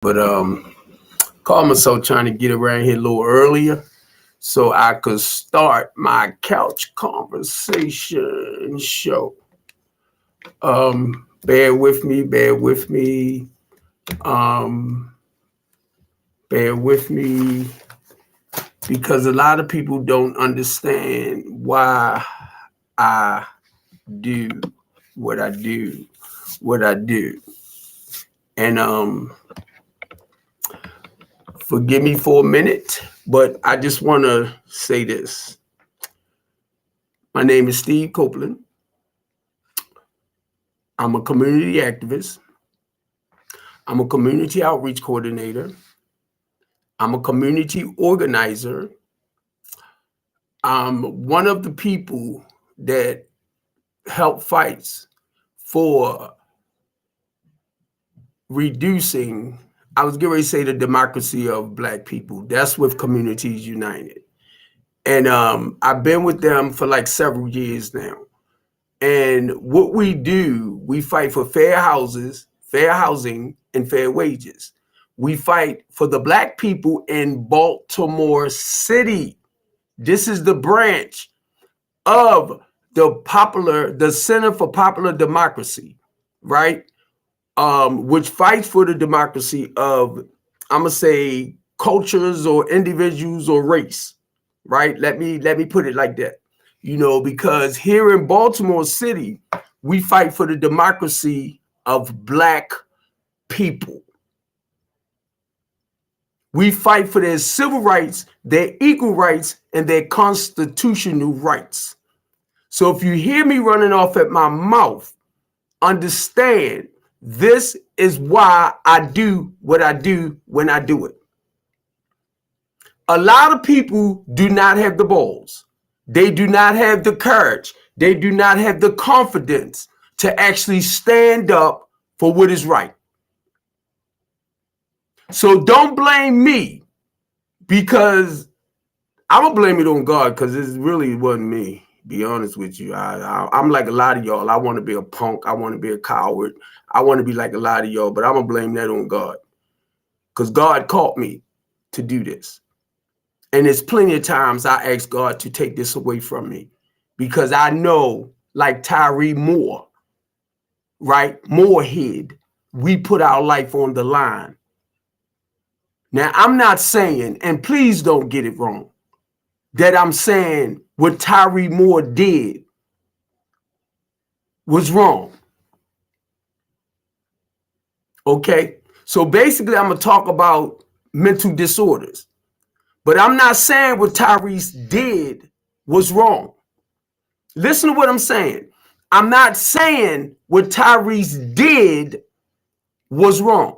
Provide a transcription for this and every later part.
But called myself trying to get around here a little earlier so I could start my couch conversation show. Bear with me, um, bear with me, because a lot of people don't understand why I do what I do, what I do. And forgive me for a minute, but I just want to say this. My name is Steve Copeland. I'm a community activist. I'm a community outreach coordinator. I'm a community organizer. I'm one of the people that help fights for reducing, I was getting ready to say, the democracy of Black people. That's with Communities United. And I've been with them for like several years now. And what we do, we fight for fair housing, and fair wages. We fight for the Black people in Baltimore City. This is the branch of the Center for Popular Democracy, right? Which fights for the democracy of, I'm gonna say, cultures or individuals or race, right? Let me put it like that. Because here in Baltimore City, we fight for the democracy of Black people. We fight for their civil rights, their equal rights, and their constitutional rights. So if you hear me running off at my mouth, understand this is why I do what I do when I do it. A lot of people do not have the balls. They do not have the courage. They do not have the confidence to actually stand up for what is right. So don't blame me, because I'm going to blame it on God, because it really wasn't me, be honest with you. I'm like a lot of y'all. I want to be a punk. I want to be a coward. I want to be like a lot of y'all, but I'm going to blame that on God, because God called me to do this. And there's plenty of times I ask God to take this away from me, because I know, like Tyree Moore, right? Moorhead, we put our life on the line. Now, I'm not saying, and please don't get it wrong, that I'm saying what Tyree Moore did was wrong. Okay? So basically, I'm going to talk about mental disorders. But I'm not saying what Tyrese did was wrong. Listen to what I'm saying. I'm not saying what Tyrese did was wrong.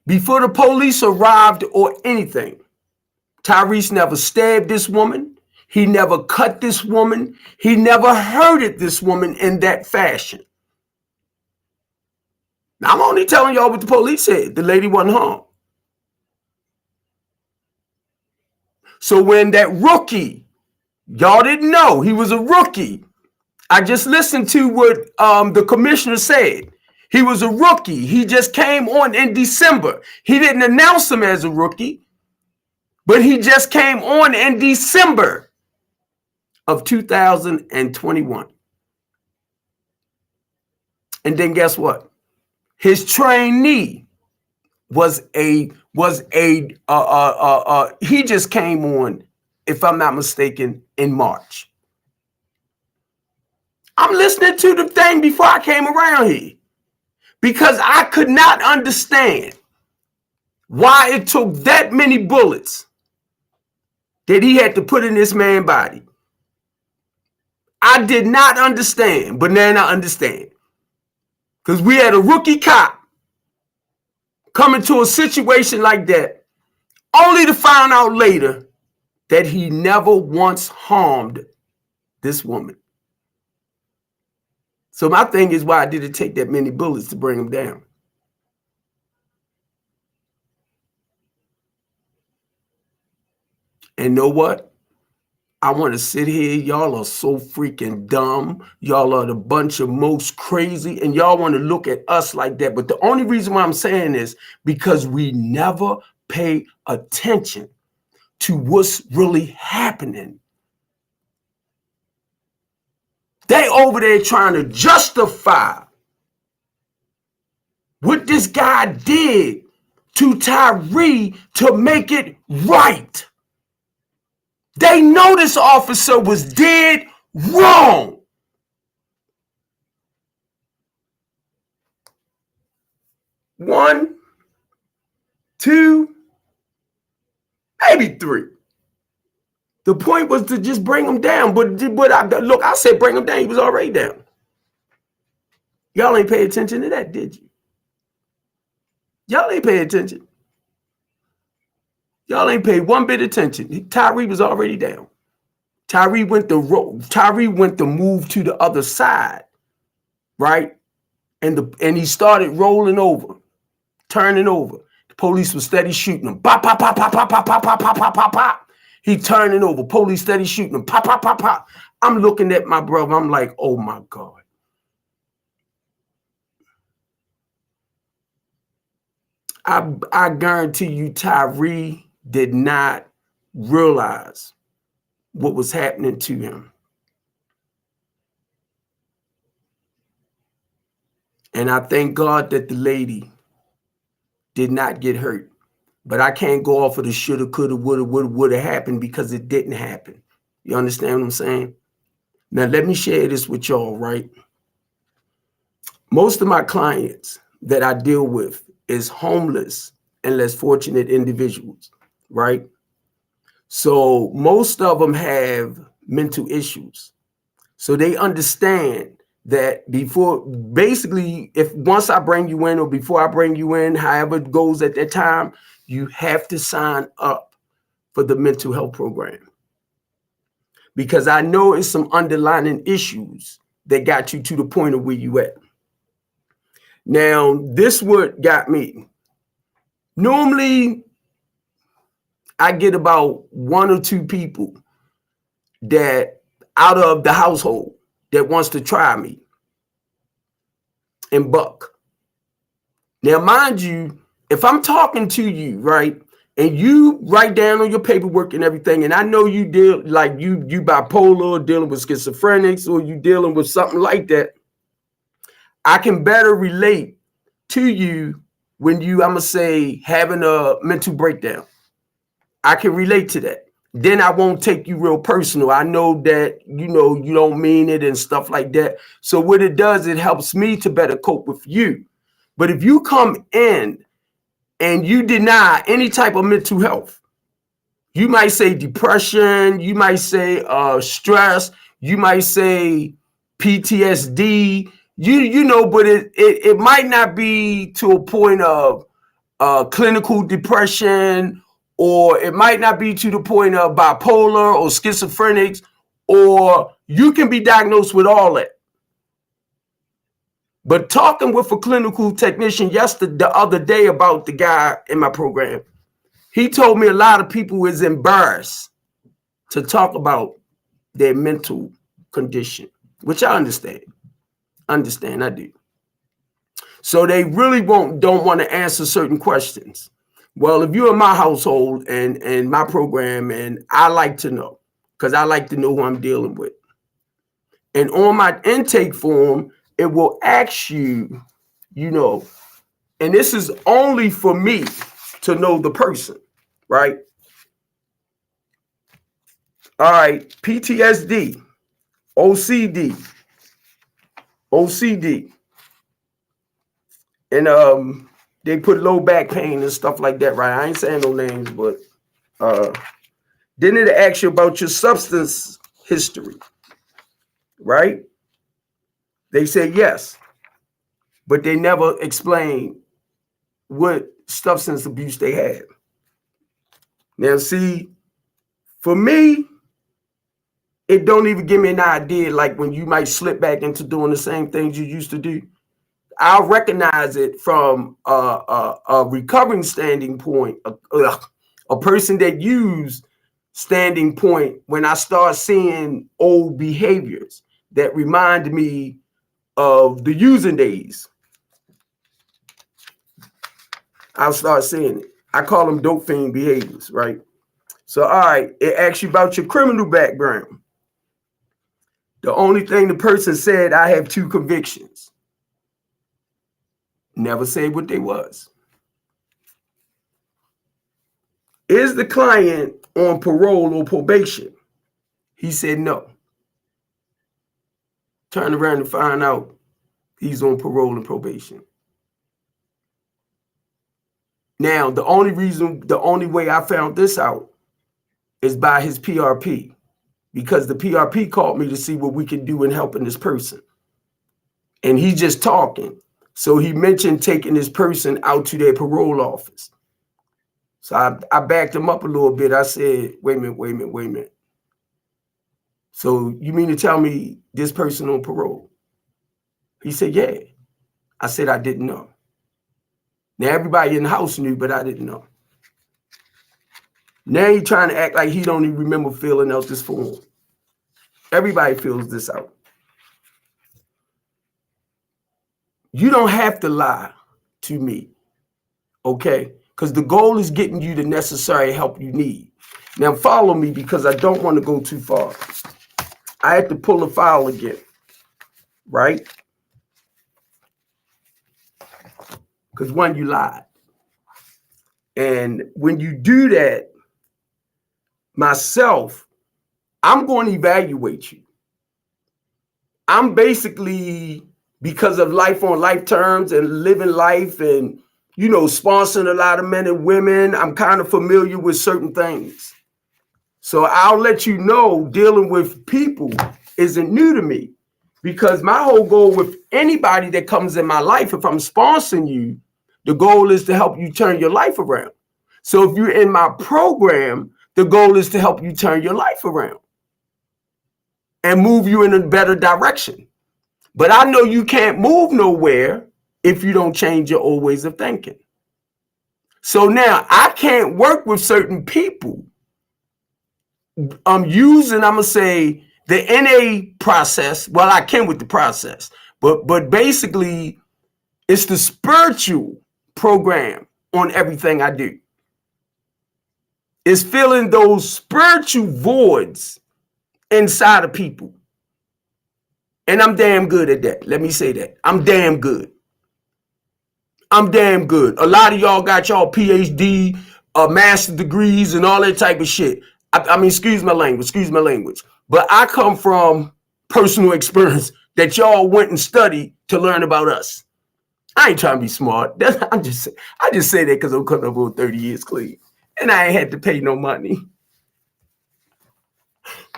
Before the police arrived or anything, Tyrese never stabbed this woman. He never cut this woman. He never hurted this woman in that fashion. Now, I'm only telling y'all what the police said. The lady wasn't harmed. So when that rookie, y'all didn't know he was a rookie. I just listened to what the commissioner said. He was a rookie. He just came on in December. He didn't announce him as a rookie, but he just came on in December of 2021. And then guess what? His trainee he just came on, if I'm not mistaken, in March. I'm listening to the thing before I came around here, because I could not understand why it took that many bullets that he had to put in this man's body. I did not understand, but now I understand. Because we had a rookie cop come into a situation like that, only to find out later that he never once harmed this woman. So my thing is, why did it take that many bullets to bring him down? And know what? I want to sit here. Y'all are so freaking dumb. Y'all are the bunch of most crazy, and y'all want to look at us like that. But the only reason why I'm saying is because we never pay attention to what's really happening. They over there trying to justify what this guy did to Tyree to make it right. They know this officer was dead wrong. One, two, maybe three. The point was to just bring him down. But I said bring him down. He was already down. Y'all ain't pay attention to that, did you? Y'all ain't pay attention. Y'all ain't paid one bit of attention. Tyree was already down. Tyree went to move to the other side, right? And he started rolling over, turning over. The police was steady shooting him. Pop, pop, pop, pop, pop, pop, pop, pop, pop, pop, pop, pop. He turning over. Police steady shooting him. Pop, pop, pop, pop. I'm looking at my brother. I'm like, oh my God. I guarantee you Tyree did not realize what was happening to him. And I thank God that the lady did not get hurt. But I can't go off of the shoulda, coulda, woulda happened because it didn't happen. You understand what I'm saying? Now, let me share this with y'all, right? Most of my clients that I deal with is homeless and less fortunate individuals, right? So most of them have mental issues. So they understand that once I bring you in or before I bring you in, however it goes at that time, you have to sign up for the mental health program. Because I know it's some underlying issues that got you to the point of where you at. Now, this what got me. Normally, I get about one or two people that out of the household that wants to try me and buck. Now, mind you, if I'm talking to you, right, and you write down on your paperwork and everything, and I know you deal like you bipolar or dealing with schizophrenics or you dealing with something like that, I can better relate to you when I'm going to say, having a mental breakdown. I can relate to that. Then I won't take you real personal. I know that, you don't mean it and stuff like that. So what it does, it helps me to better cope with you. But if you come in and you deny any type of mental health, you might say depression, you might say stress, you might say PTSD, but it might not be to a point of clinical depression, or it might not be to the point of bipolar or schizophrenics, or you can be diagnosed with all that. But talking with a clinical technician the other day about the guy in my program, he told me a lot of people is embarrassed to talk about their mental condition, which I understand. I do. So they really don't want to answer certain questions. Well, if you're in my household and my program, and I like to know, because I like to know who I'm dealing with. And on my intake form, it will ask you, and this is only for me to know the person, right? All right, PTSD, OCD, and they put low back pain and stuff like that, right? I ain't saying no names, but then it asks you about your substance history, right? They say yes, but they never explain what substance abuse they had. Now, see, for me, it don't even give me an idea, like when you might slip back into doing the same things you used to do. I'll recognize it from a recovering standing point, a person that used standing point when I start seeing old behaviors that remind me of the using days. I'll start seeing it. I call them dope fiend behaviors, right? So, all right, it asks you about your criminal background. The only thing the person said, I have 2 convictions. Never said what they was. Is the client on parole or probation? He said no. Turn around and find out he's on parole and probation. Now, the only way I found this out is by his PRP, because the PRP called me to see what we can do in helping this person. And he's just talking. So he mentioned taking this person out to their parole office. So I backed him up a little bit. I said, wait a minute. So you mean to tell me this person on parole? He said, yeah. I said, I didn't know. Now everybody in the house knew, but I didn't know. Now he's trying to act like he don't even remember filling out this form. Everybody fills this out. You don't have to lie to me, okay? Because the goal is getting you the necessary help you need. Now follow me, because I don't want to go too far. I had to pull the file again, right? Because one, you lied. And when you do that, myself, I'm going to evaluate you. I'm basically, because of life on life terms and living life and, you know, sponsoring a lot of men and women, I'm kind of familiar with certain things. So I'll let you know dealing with people isn't new to me, because my whole goal with anybody that comes in my life, if I'm sponsoring you, the goal is to help you turn your life around. So if you're in my program, the goal is to help you turn your life around and move you in a better direction. But I know you can't move nowhere if you don't change your old ways of thinking. So now I can't work with certain people. I'm gonna say the NA process. Well, I can with the process, but basically it's the spiritual program on everything I do. It's filling those spiritual voids inside of people. And I'm damn good at that. Let me say that. I'm damn good. A lot of y'all got y'all PhD, master degrees and all that type of shit. I mean, excuse my language. But I come from personal experience that y'all went and studied to learn about us. I ain't trying to be smart. I just say that because I'm coming up on 30 years clean. And I ain't had to pay no money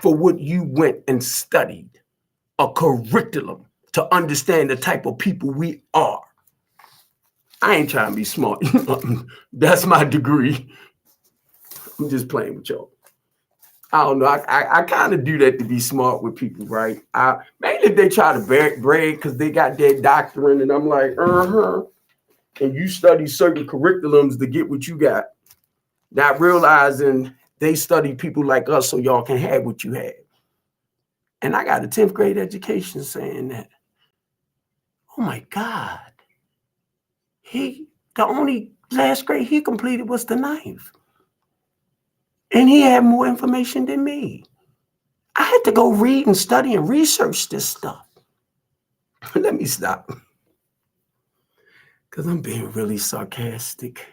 for what you went and studied, a curriculum to understand the type of people we are. I ain't trying to be smart. That's my degree. I'm just playing with y'all. I don't know. I kind of do that to be smart with people, right? Mainly if they try to brag because they got their doctorate, and I'm like, and you study certain curriculums to get what you got, not realizing they study people like us so y'all can have what you have. And I got a 10th grade education saying that. Oh my God. The only last grade he completed was the 9th. And he had more information than me. I had to go read and study and research this stuff. Let me stop. Because I'm being really sarcastic.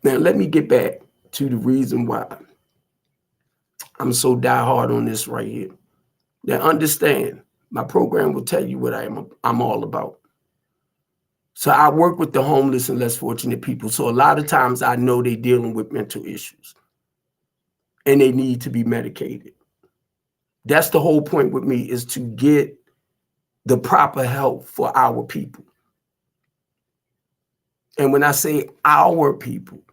Now, let me get back to the reason why I'm so diehard on this right here. Now, understand, my program will tell you what I'm all about. So I work with the homeless and less fortunate people. So a lot of times I know they're dealing with mental issues and they need to be medicated. That's the whole point with me, is to get the proper help for our people. And when I say our people,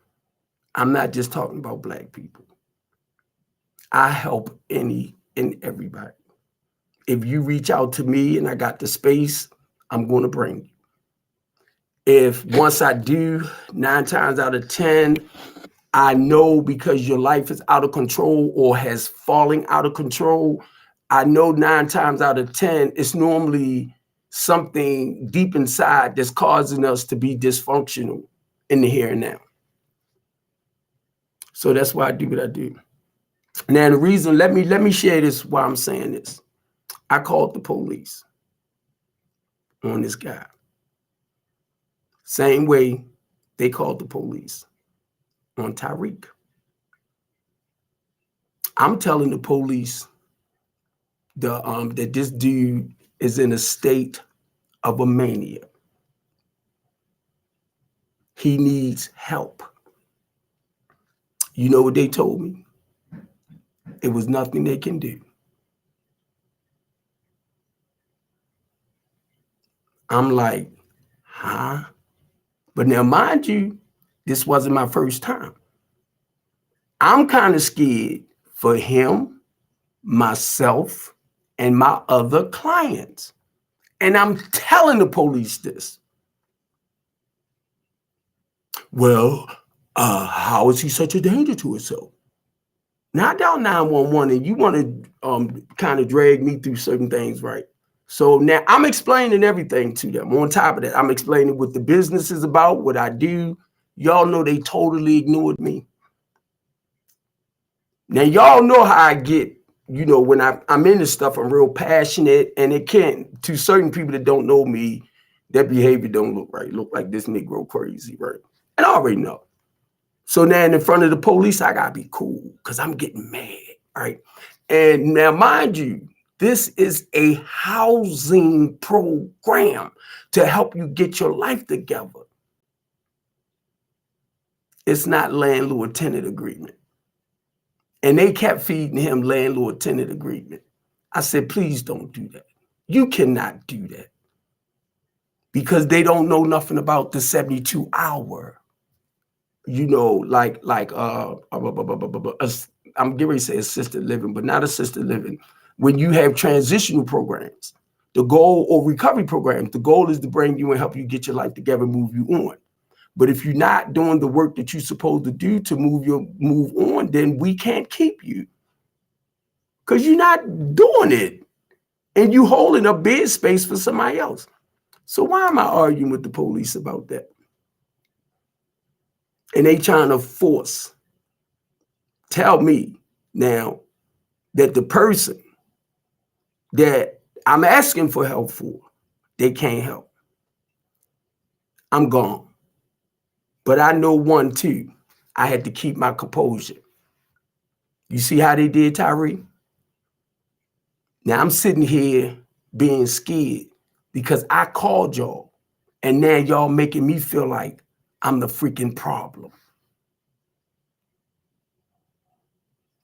I'm not just talking about Black people. I help any and everybody. If you reach out to me and I got the space, I'm going to bring you. If once I do, 9 times out of 10, I know because your life is out of control or has fallen out of control. I know 9 times out of 10, it's normally something deep inside that's causing us to be dysfunctional in the here and now. So that's why I do what I do. Now, the reason, let me share this why I'm saying this. I called the police on this guy. Same way they called the police on Tariq. I'm telling the police that this dude is in a state of a mania. He needs help. You know what they told me? It was nothing they can do. I'm like, huh? But now, mind you, this wasn't my first time. I'm kind of scared for him, myself, and my other clients. And I'm telling the police this. Well, how is he such a danger to himself? Now I dial 911 and you want to kind of drag me through certain things, right? So now I'm explaining everything to them. On top of that, I'm explaining what the business is about, what I do. Y'all know they totally ignored me. Now y'all know how I get, when I'm in this stuff, I'm real passionate, and it can't, to certain people that don't know me, their behavior don't look right. Look like this Negro crazy, right? And I already know. So now in front of the police, I gotta be cool because I'm getting mad, right? And now, mind you, this is a housing program to help you get your life together. It's not landlord-tenant agreement. And they kept feeding him landlord-tenant agreement. I said, please don't do that. You cannot do that because they don't know nothing about the 72-hour. I'm getting ready to say assisted living, but not assisted living. When you have transitional programs, the goal, or recovery programs, the goal is to bring you and help you get your life together, move you on. But if you're not doing the work that you're supposed to do to move on, then we can't keep you because you're not doing it, and you holding a bed space for somebody else. So why am I arguing with the police about that? And they trying to tell me now that the person that I'm asking for help for, they can't help. I'm gone. But I know one, too. I had to keep my composure. You see how they did, Tyree? Now I'm sitting here being scared because I called y'all, and now y'all making me feel like I'm the freaking problem.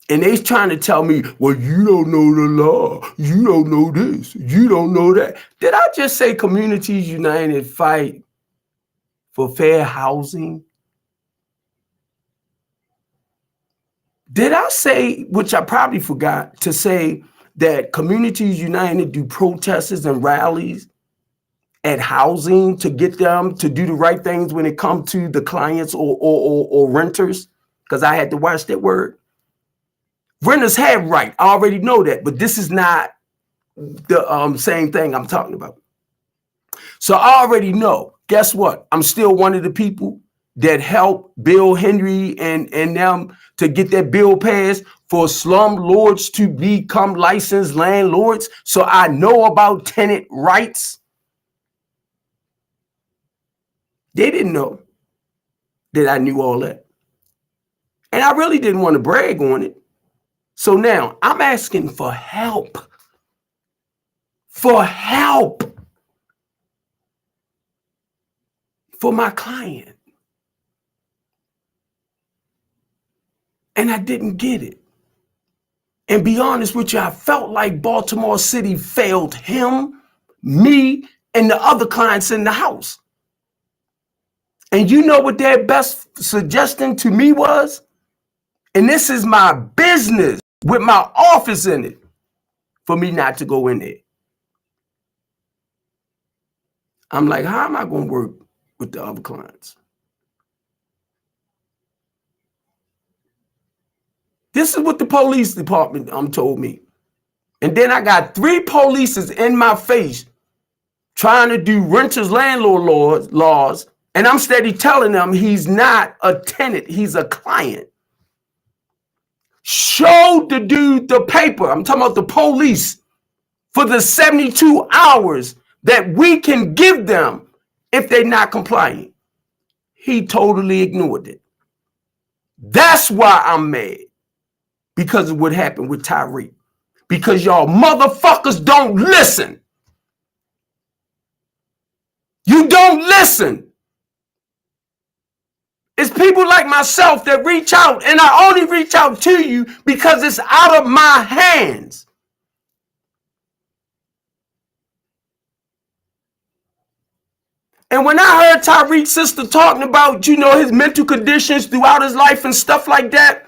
And they trying to tell me, well, you don't know the law. You don't know this. You don't know that. Did I just say Communities United fight for fair housing? Did I say, which I probably forgot to say, that Communities United do protests and rallies at housing to get them to do the right things when it comes to the clients or renters? Because I had to watch that word. Renters have right. I already know that, but this is not the same thing I'm talking about. So I already know. Guess what? I'm still one of the people that helped Bill Henry and them to get that bill passed for slumlords to become licensed landlords. So I know about tenant rights. They didn't know that I knew all that. And I really didn't want to brag on it. So now I'm asking for help. For help. For my client. And I didn't get it. And be honest with you, I felt like Baltimore City failed him, me, and the other clients in the house. And you know what their best suggestion to me was? And this is my business with my office in it, for me not to go in there. I'm like, how am I going to work with the other clients? This is what the police department told me. And then I got 3 polices in my face trying to do renters landlord laws. And I'm steady telling them he's not a tenant, he's a client. Show the dude the paper. I'm talking about the police for the 72 hours that we can give them if they're not compliant. He totally ignored it. That's why I'm mad, because of what happened with Tyreek. Because y'all motherfuckers don't listen. You don't listen. It's people like myself that reach out, and I only reach out to you because it's out of my hands. And when I heard Tyreek's sister talking about, his mental conditions throughout his life and stuff like that,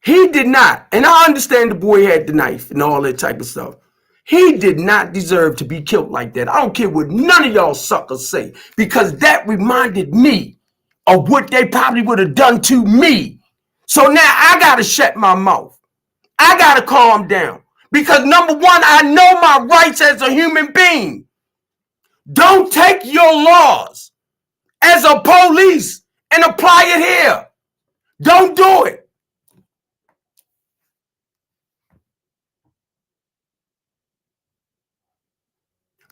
he did not, and I understand the boy had the knife and all that type of stuff. He did not deserve to be killed like that. I don't care what none of y'all suckers say, because that reminded me of what they probably would have done to me. So now I got to shut my mouth. I got to calm down, because number one, I know my rights as a human being. Don't take your laws as a police and apply it here. Don't do it.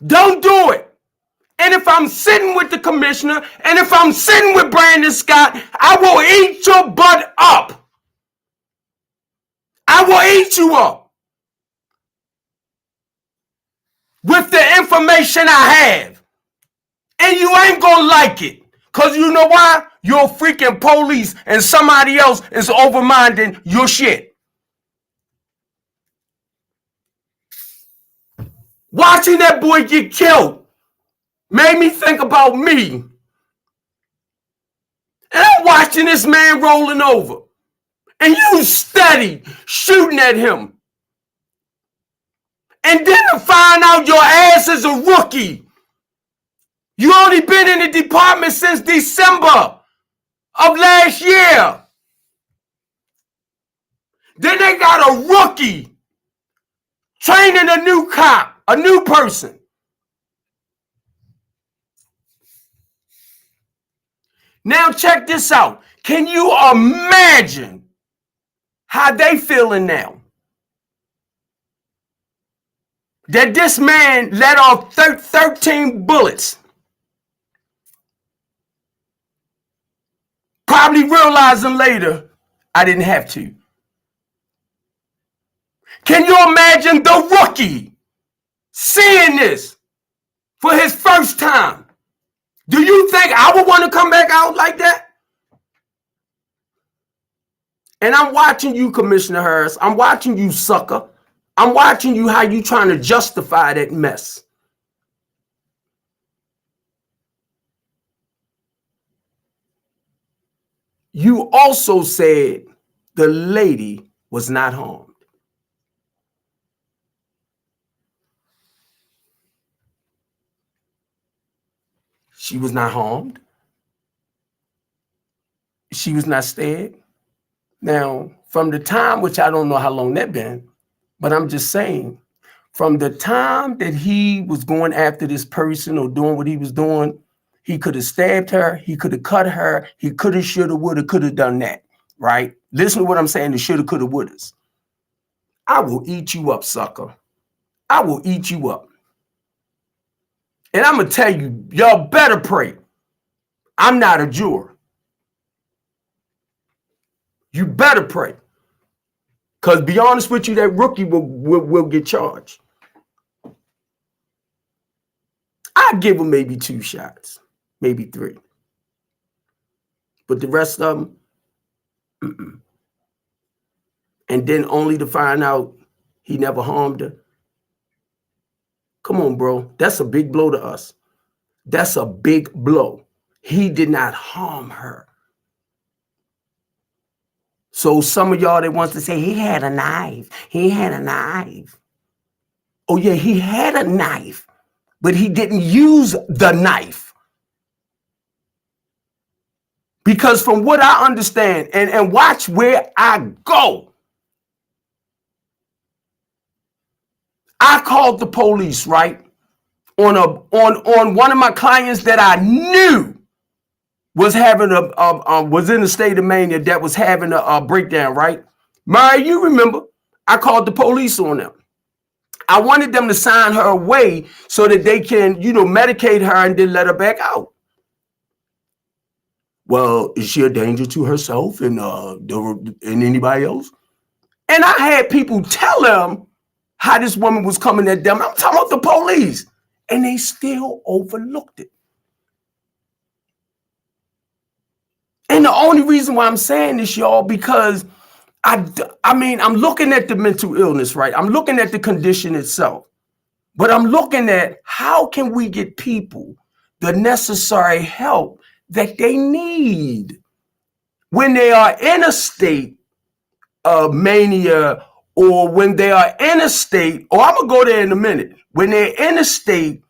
Don't do it. And if I'm sitting with the commissioner, and if I'm sitting with Brandon Scott, I will eat your butt up. I will eat you up with the information I have. And you ain't gonna like it. Because you know why? You're freaking police and somebody else is overminding your shit. Watching that boy get killed made me think about me. And I'm watching this man rolling over. And you steady shooting at him. And then to find out your ass is a rookie. You only been in the department since December of last year. Then they got a rookie training a new cop, a new person. Now check this out. Can you imagine how they feeling now? That this man let off 13 bullets. Probably realizing later, I didn't have to. Can you imagine the rookie seeing this for his first time? Do you think I would want to come back out like that? And I'm watching you, Commissioner Harris. I'm watching you, sucker. I'm watching you how you trying to justify that mess. You also said the lady was not harmed. She was not harmed. She was not stabbed. Now, from the time, which I don't know how long that been, but I'm just saying, from the time that he was going after this person or doing what he was doing, he could have stabbed her, he could have cut her, he could have, should have, would have, could have done that, right? Listen to what I'm saying, the should have, could have, would have. I will eat you up, sucker. I will eat you up. And I'm going to tell you, y'all better pray. I'm not a juror. You better pray. Because be honest with you, that rookie will get charged. I'd give him maybe 2 shots, maybe 3. But the rest of them, and then only to find out he never harmed her. Come on, bro. That's a big blow to us. That's a big blow. He did not harm her. So some of y'all that wants to say he had a knife. He had a knife. Oh, yeah, he had a knife. but he didn't use the knife. Because from what I understand, and watch where I go, I called the police, right? On one of my clients that I knew was having was in the state of mania, that was having a breakdown, right? Mary, you remember, I called the police on them. I wanted them to sign her away so that they can, medicate her and then let her back out. Well, is she a danger to herself and anybody else? And I had people tell them how this woman was coming at them. I'm talking about the police, and they still overlooked it. And the only reason why I'm saying this, y'all, because I mean, I'm looking at the mental illness, right? I'm looking at the condition itself, but I'm looking at how can we get people the necessary help that they need when they are in a state of mania, or when they are in a state, or I'm gonna go there in a minute, when they're in a state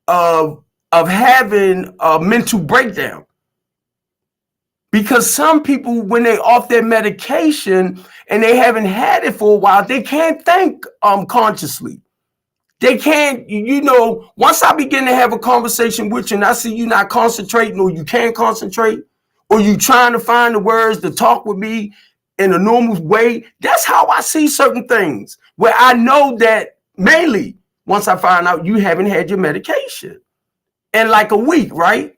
of having a mental breakdown. Because some people, when they're off their medication and they haven't had it for a while, they can't think consciously. They can't, once I begin to have a conversation with you and I see you not concentrating, or you can't concentrate, or you trying to find the words to talk with me in a normal way, that's how I see certain things, where I know that mainly once I find out you haven't had your medication in like a week, right?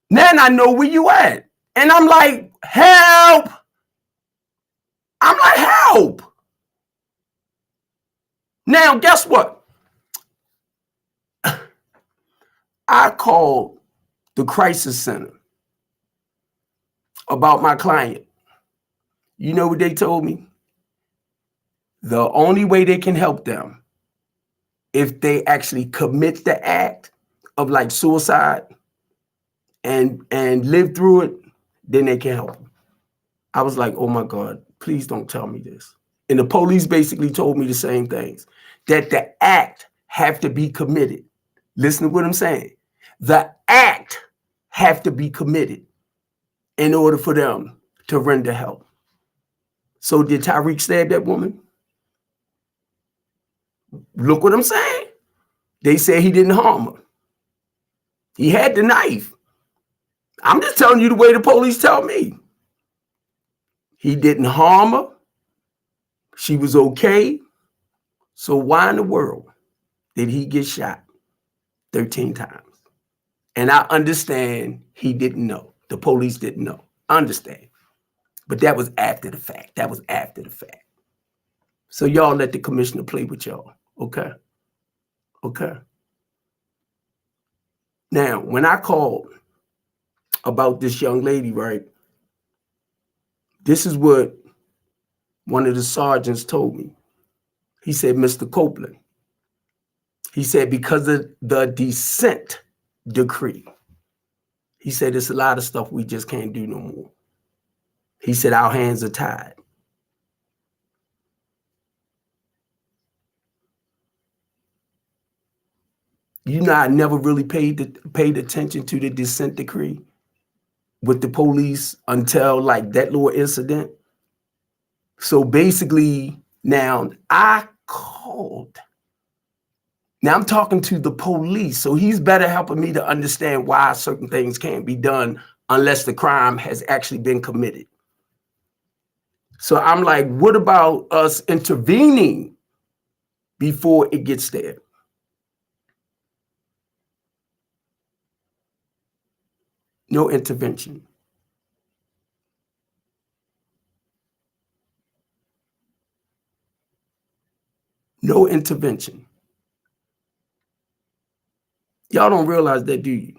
Then I know where you at. And I'm like, help. I'm like, help. Now, guess what? I called the crisis center about my client. You know what they told me? The only way they can help them, if they actually commit the act of like suicide and live through it, then they can help them. I was like, oh my God, please don't tell me this. And the police basically told me the same things, that the act have to be committed. Listen to what I'm saying. The act have to be committed in order for them to render help. So did Tariq stab that woman? Look what I'm saying. They said he didn't harm her. He had the knife. I'm just telling you the way the police tell me. He didn't harm her. She was okay. So why in the world did he get shot 13 times? And I understand he didn't know. The police didn't know. I understand. But that was after the fact. That was after the fact. So y'all let the commissioner play with y'all. Okay? Okay. Now, when I called about this young lady, right, this is what one of the sergeants told me. He said, Mr. Copeland, he said, because of the dissent decree, he said, there's a lot of stuff we just can't do no more. He said, our hands are tied. I never really paid attention to the dissent decree with the police until like that little incident. So basically, now I called. Now I'm talking to the police. So he's better helping me to understand why certain things can't be done unless the crime has actually been committed. So I'm like, what about us intervening before it gets there? No intervention. No intervention. Y'all don't realize that, do you?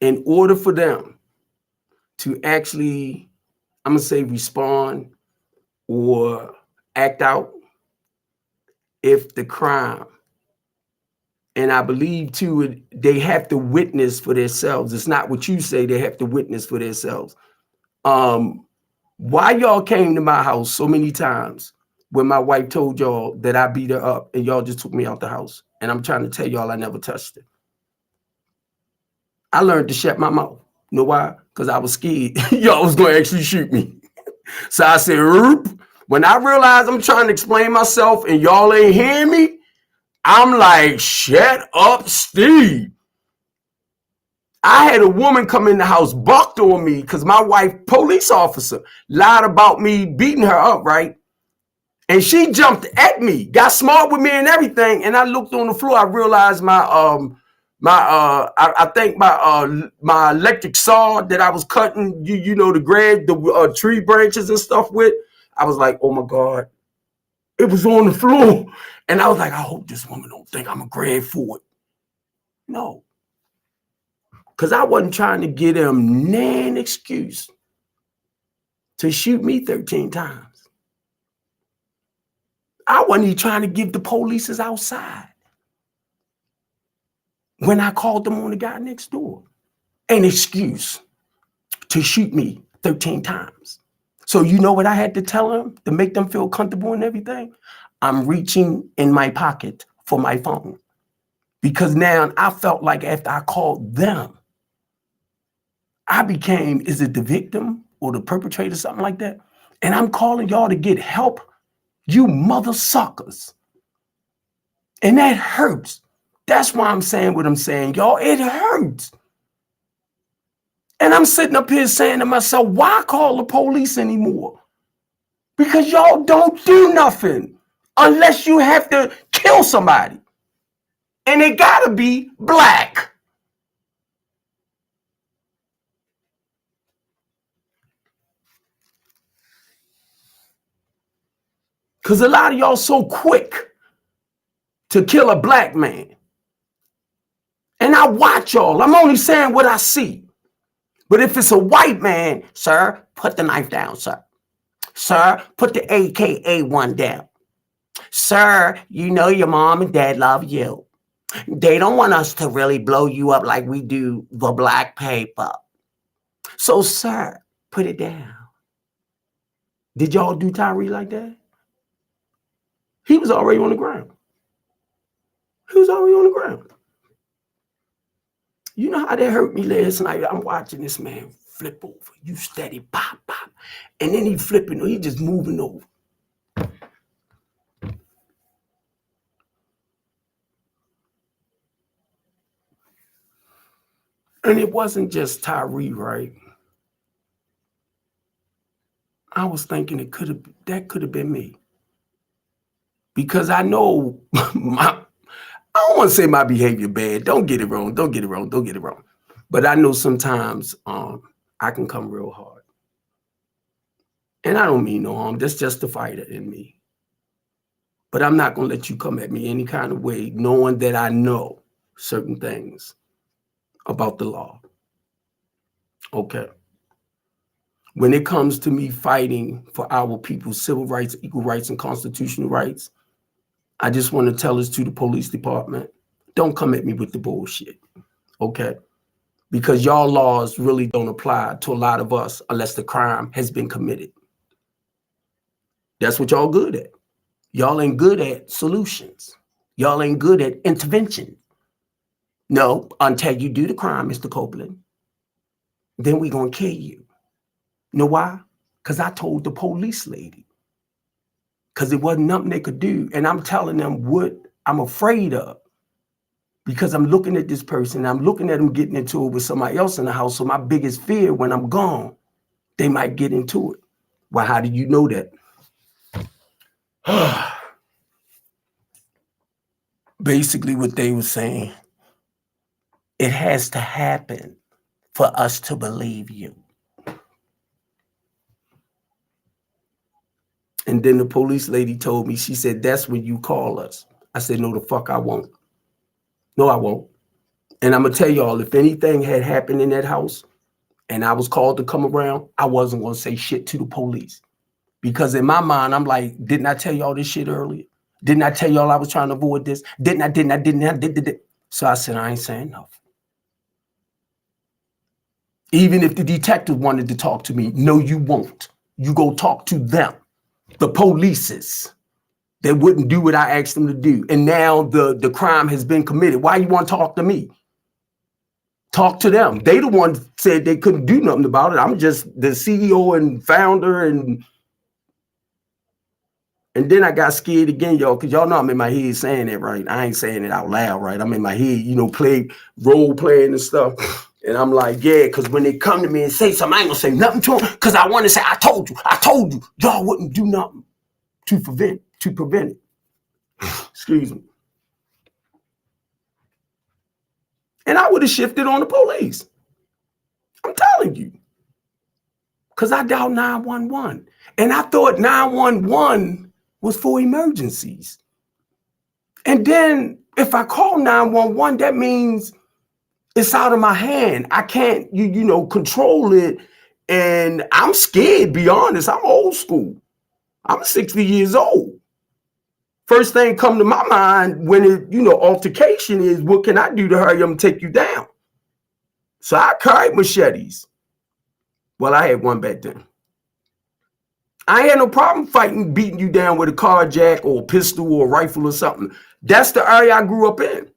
In order for them to actually, I'm going to say, respond or act out, if the crime, and I believe too, they have to witness for themselves. It's not what you say, they have to witness for themselves. Why y'all came to my house so many times when my wife told y'all that I beat her up and y'all just took me out the house. And I'm trying to tell y'all I never touched her. I learned to shut my mouth. You know why? Because I was scared y'all was going to actually shoot me. So I said, Roop. When I realized I'm trying to explain myself and y'all ain't hearing me, I'm like, shut up, Steve. I had a woman come in the house, bucked on me because my wife, police officer, lied about me beating her up, right? And she jumped at me, got smart with me and everything. And I looked on the floor. I realized I think my electric saw that I was cutting, you know, the tree branches and stuff with. I was like, oh my God, it was on the floor. And I was like, I hope this woman don't think I'm a grab for it. No. Because I wasn't trying to give them nan excuse to shoot me 13 times. I wasn't even trying to give the police outside when I called them on the guy next door an excuse to shoot me 13 times. So you know what I had to tell them to make them feel comfortable and everything? I'm reaching in my pocket for my phone. Because now I felt like after I called them, I became, is it the victim or the perpetrator, something like that? And I'm calling y'all to get help, you mother suckers. And that hurts. That's why I'm saying what I'm saying, y'all. It hurts. And I'm sitting up here saying to myself, why call the police anymore? Because y'all don't do nothing unless you have to kill somebody. And it gotta be black. Because a lot of y'all so quick to kill a black man. And I watch y'all. I'm only saying what I see. But if it's a white man, sir, put the knife down, sir. Sir, put the AKA-1 down. Sir, you know your mom and dad love you. They don't want us to really blow you up like we do the black paper. So, sir, put it down. Did y'all do Tyree like that? He was already on the ground. He was already on the ground. You know how that hurt me last night? I'm watching this man flip over. You steady, pop, pop. And then he flipping, he just moving over. And it wasn't just Tyree, right? I was thinking that could have been me. Because I know I don't want to say my behavior bad. Don't get it wrong. But I know sometimes I can come real hard. And I don't mean no harm. That's just the fighter in me. But I'm not going to let you come at me any kind of way, knowing that I know certain things about the law. Okay. When it comes to me fighting for our people's civil rights, equal rights, and constitutional rights, I just want to tell this to the police department. Don't come at me with the bullshit. Okay. Because y'all laws really don't apply to a lot of us unless the crime has been committed. That's what y'all good at. Y'all ain't good at solutions. Y'all ain't good at intervention. No, until you do the crime, Mr. Copeland, then we gonna kill you. You know why? Because I told the police lady. Because it wasn't nothing they could do. And I'm telling them what I'm afraid of. Because I'm looking at this person, I'm looking at them getting into it with somebody else in the house. So my biggest fear when I'm gone, they might get into it. Well, how do you know that? Basically what they were saying, it has to happen for us to believe you. And then the police lady told me, she said, that's when you call us. I said, no, the fuck I won't. No, I won't. And I'm going to tell y'all, if anything had happened in that house and I was called to come around, I wasn't going to say shit to the police. Because in my mind, I'm like, didn't I tell y'all this shit earlier? Didn't I tell y'all I was trying to avoid this? Didn't I? So I said, I ain't saying nothing. Even if the detective wanted to talk to me, no, you won't. You go talk to them, the polices. They wouldn't do what I asked them to do. And now the crime has been committed. Why you want to talk to me? Talk to them. They the one said they couldn't do nothing about it. I'm just the CEO and founder. And then I got scared again, y'all, because y'all know I'm in my head saying it, right? I ain't saying it out loud, right? I'm in my head, play role playing and stuff. And I'm like, yeah, because when they come to me and say something, I ain't gonna say nothing to them because I want to say, I told you. Y'all wouldn't do nothing to prevent it. Excuse me. And I would have shifted on the police. I'm telling you. Because I dialed 911. And I thought 911 was for emergencies. And then if I call 911, that means it's out of my hand. I can't, control it. And I'm scared, be honest. I'm old school. I'm 60 years old. First thing come to my mind when altercation is, what can I do to hurry up and take you down? So I carried machetes. Well, I had one back then. I ain't had no problem beating you down with a car jack or a pistol or a rifle or something. That's the area I grew up in.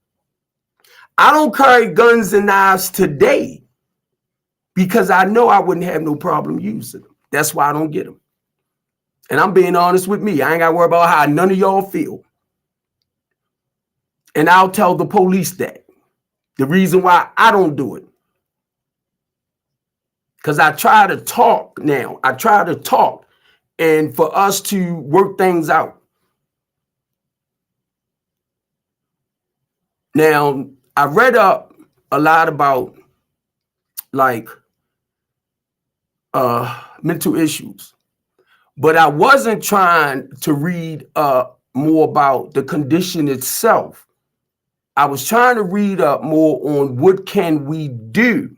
I don't carry guns and knives today because I know I wouldn't have no problem using them. That's why I don't get them. And I'm being honest with me. I ain't got to worry about how none of y'all feel. And I'll tell the police that. The reason why I don't do it. Because I try to talk now. I try to talk. And for us to work things out. Now, I read up a lot about mental issues. But I wasn't trying to read more about the condition itself. I was trying to read up more on what can we do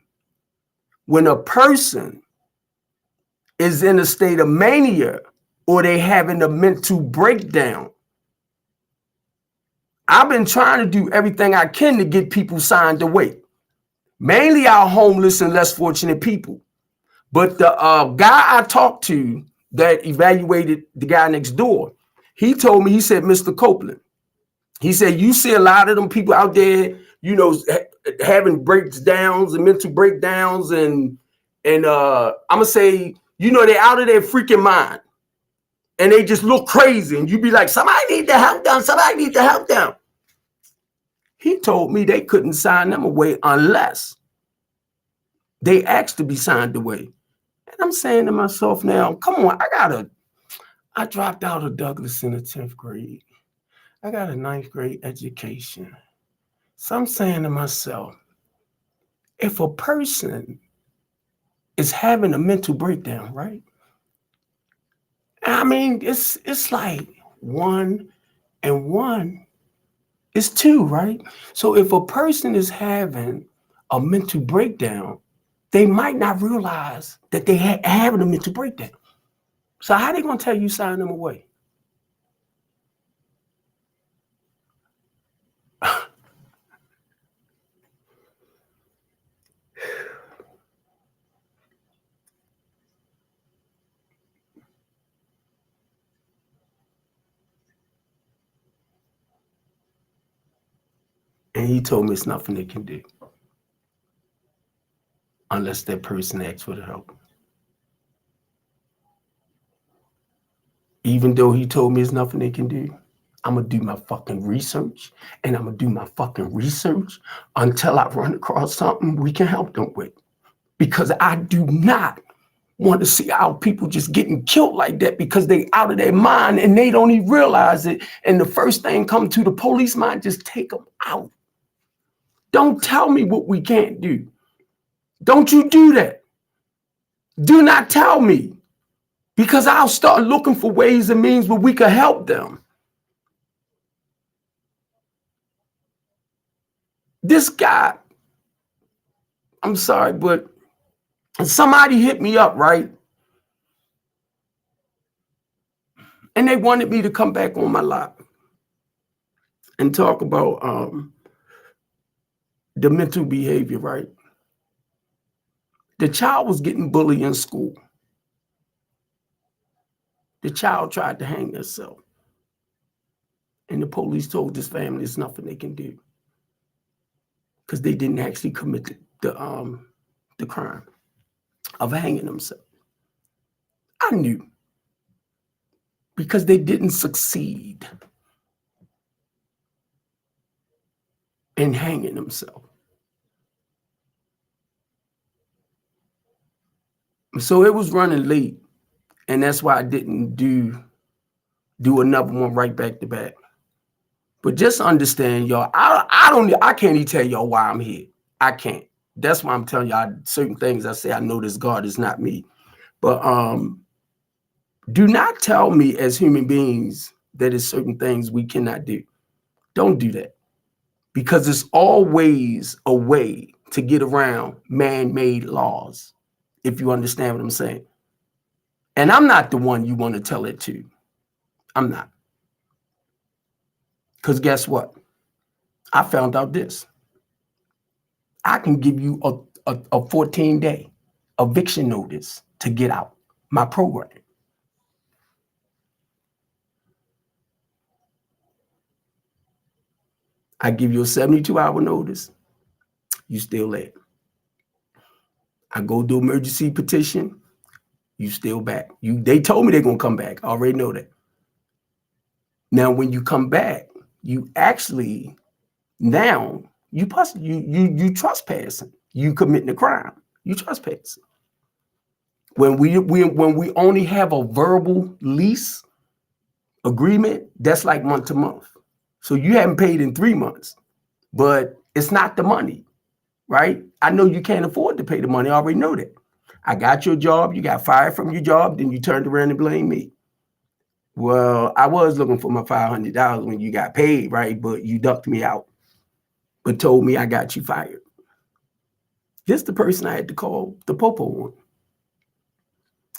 when a person is in a state of mania or they having a mental breakdown. I've been trying to do everything I can to get people signed away. Mainly our homeless and less fortunate people. But the guy I talked to that evaluated the guy next door, he told me, he said, Mr. Copeland, he said, you see a lot of them people out there, having breakdowns and mental breakdowns and I'm going to say, they're out of their freaking mind and they just look crazy. And you be like, somebody need to help them. Somebody need to help them. He told me they couldn't sign them away unless they asked to be signed away. And I'm saying to myself now, come on, I dropped out of Douglas in the 10th grade. I got a 9th grade education. So I'm saying to myself, if a person is having a mental breakdown, right? I mean, it's like 1 and 1 is 2, right? So if a person is having a mental breakdown, they might not realize that they having a mental breakdown. So how they gonna tell you sign them away? And he told me it's nothing they can do unless that person asks for the help. Even though he told me it's nothing they can do, I'm going to do my fucking research, and I'm going to do my fucking research until I run across something we can help them with. Because I do not want to see our people just getting killed like that because they out of their mind and they don't even realize it. And the first thing come to the police mind, just take them out. Don't tell me what we can't do. Don't you do that. Do not tell me, because I'll start looking for ways and means where we can help them. This guy, I'm sorry, but somebody hit me up, right? And they wanted me to come back on my live and talk about the mental behavior, right? The child was getting bullied in school. The child tried to hang herself. And the police told this family there's nothing they can do because they didn't actually commit the crime of hanging themselves. I knew because they didn't succeed in hanging themselves. So it was running late, and that's why I didn't do another one right back to back. But just understand, y'all, I can't even tell y'all why I'm here. I can't. That's why I'm telling y'all certain things I say I know this God is not me. But do not tell me as human beings that there's certain things we cannot do. Don't do that. Because there's always a way to get around man-made laws, if you understand what I'm saying. And I'm not the one you want to tell it to. I'm not. Because guess what? I found out this. I can give you a 14-day eviction notice to get out my program. I give you a 72-hour notice. You still there. I go do emergency petition. You still back. They told me they're going to come back. I already know that. Now, when you come back, you actually now you trespassing. You committing a crime. You trespassing. When we only have a verbal lease agreement, that's like month to month. So you haven't paid in 3 months, but it's not the money, right? I know you can't afford to pay the money. I already know that. I got your job. You got fired from your job. Then you turned around and blamed me. Well, I was looking for my $500 when you got paid, right? But you ducked me out, but told me I got you fired. This the person I had to call the popo one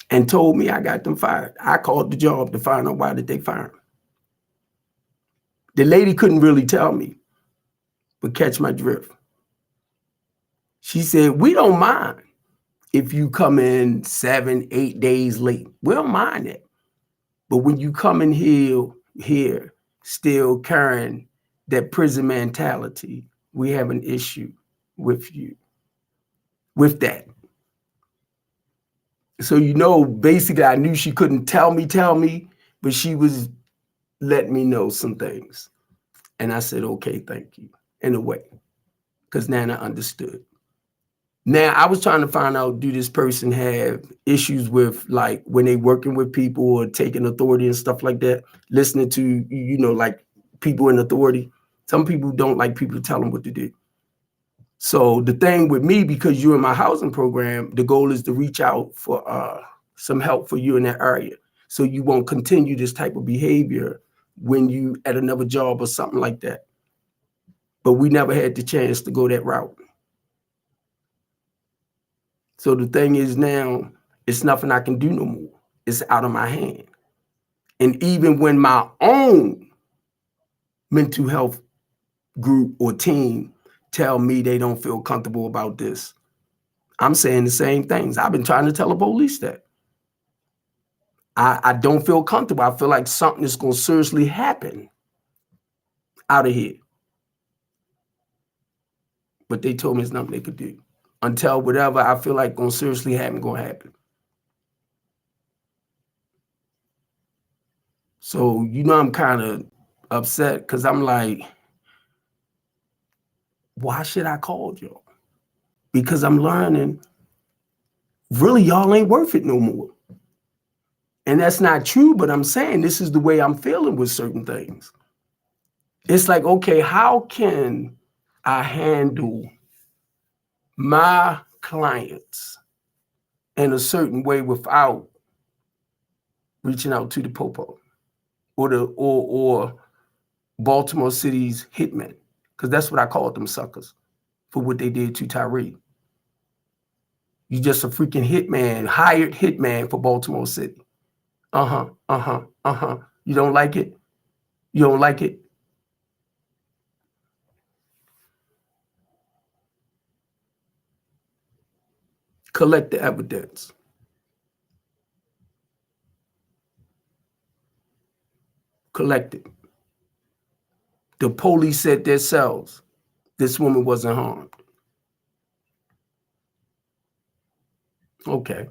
and told me I got them fired. I called the job to find out why did they fire him. The lady couldn't really tell me, but catch my drift. She said, we don't mind if you come in 7, 8 days late. We don't mind it. But when you come in here still carrying that prison mentality, we have an issue with you, with that. So, basically I knew she couldn't tell me, but she was letting me know some things. And I said, okay, thank you, in a way, because now I understood. Now, I was trying to find out, do this person have issues with, like, when they working with people or taking authority and stuff like that, listening to, like, people in authority. Some people don't like people to tell them what to do. So the thing with me, because you're in my housing program, the goal is to reach out for some help for you in that area. So you won't continue this type of behavior when you at another job or something like that. But we never had the chance to go that route. So the thing is now, it's nothing I can do no more. It's out of my hand. And even when my own mental health group or team tell me they don't feel comfortable about this, I'm saying the same things. I've been trying to tell the police that. I don't feel comfortable. I feel like something is going to seriously happen out of here. But they told me there's nothing they could do until whatever I feel like going to seriously happen, going to happen. So, I'm kind of upset because I'm like, why should I call y'all? Because I'm learning, really, y'all ain't worth it no more. And that's not true, but I'm saying this is the way I'm feeling with certain things. It's like, okay, how can I handle my clients in a certain way without reaching out to the popo or Baltimore City's hitmen? Because that's what I called them suckers for what they did to Tyree. You just a freaking hitman, hired hitman for Baltimore City. You don't like it? You don't like it? Collect the evidence. Collect it. The police said themselves, this woman wasn't harmed. Okay.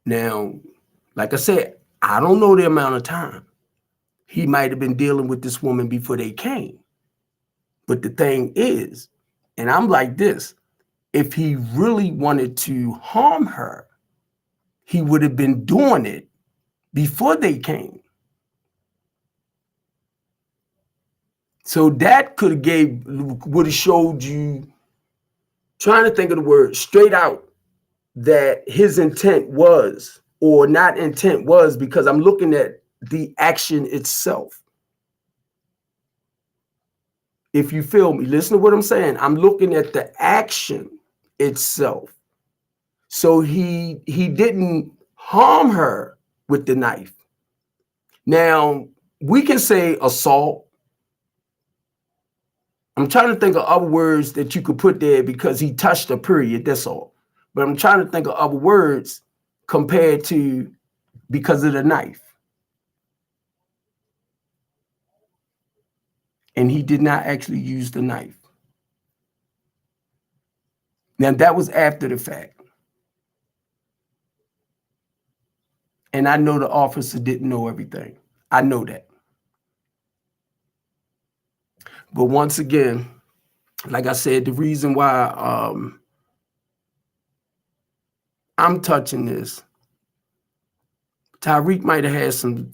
Now, like I said, I don't know the amount of time he might have been dealing with this woman before they came. But the thing is, and I'm like this, if he really wanted to harm her, he would have been doing it before they came. So that would have showed you, trying to think of the word straight out, that his intent was, or not intent was, because I'm looking at the action itself. If you feel me, listen to what I'm saying. I'm looking at the action itself. So he didn't harm her with the knife. Now, we can say assault. I'm trying to think of other words that you could put there because he touched her, period, that's all. But I'm trying to think of other words compared to because of the knife. And he did not actually use the knife. Now, that was after the fact. And I know the officer didn't know everything. I know that. But once again, like I said, the reason why I'm touching this, Tariq might have had some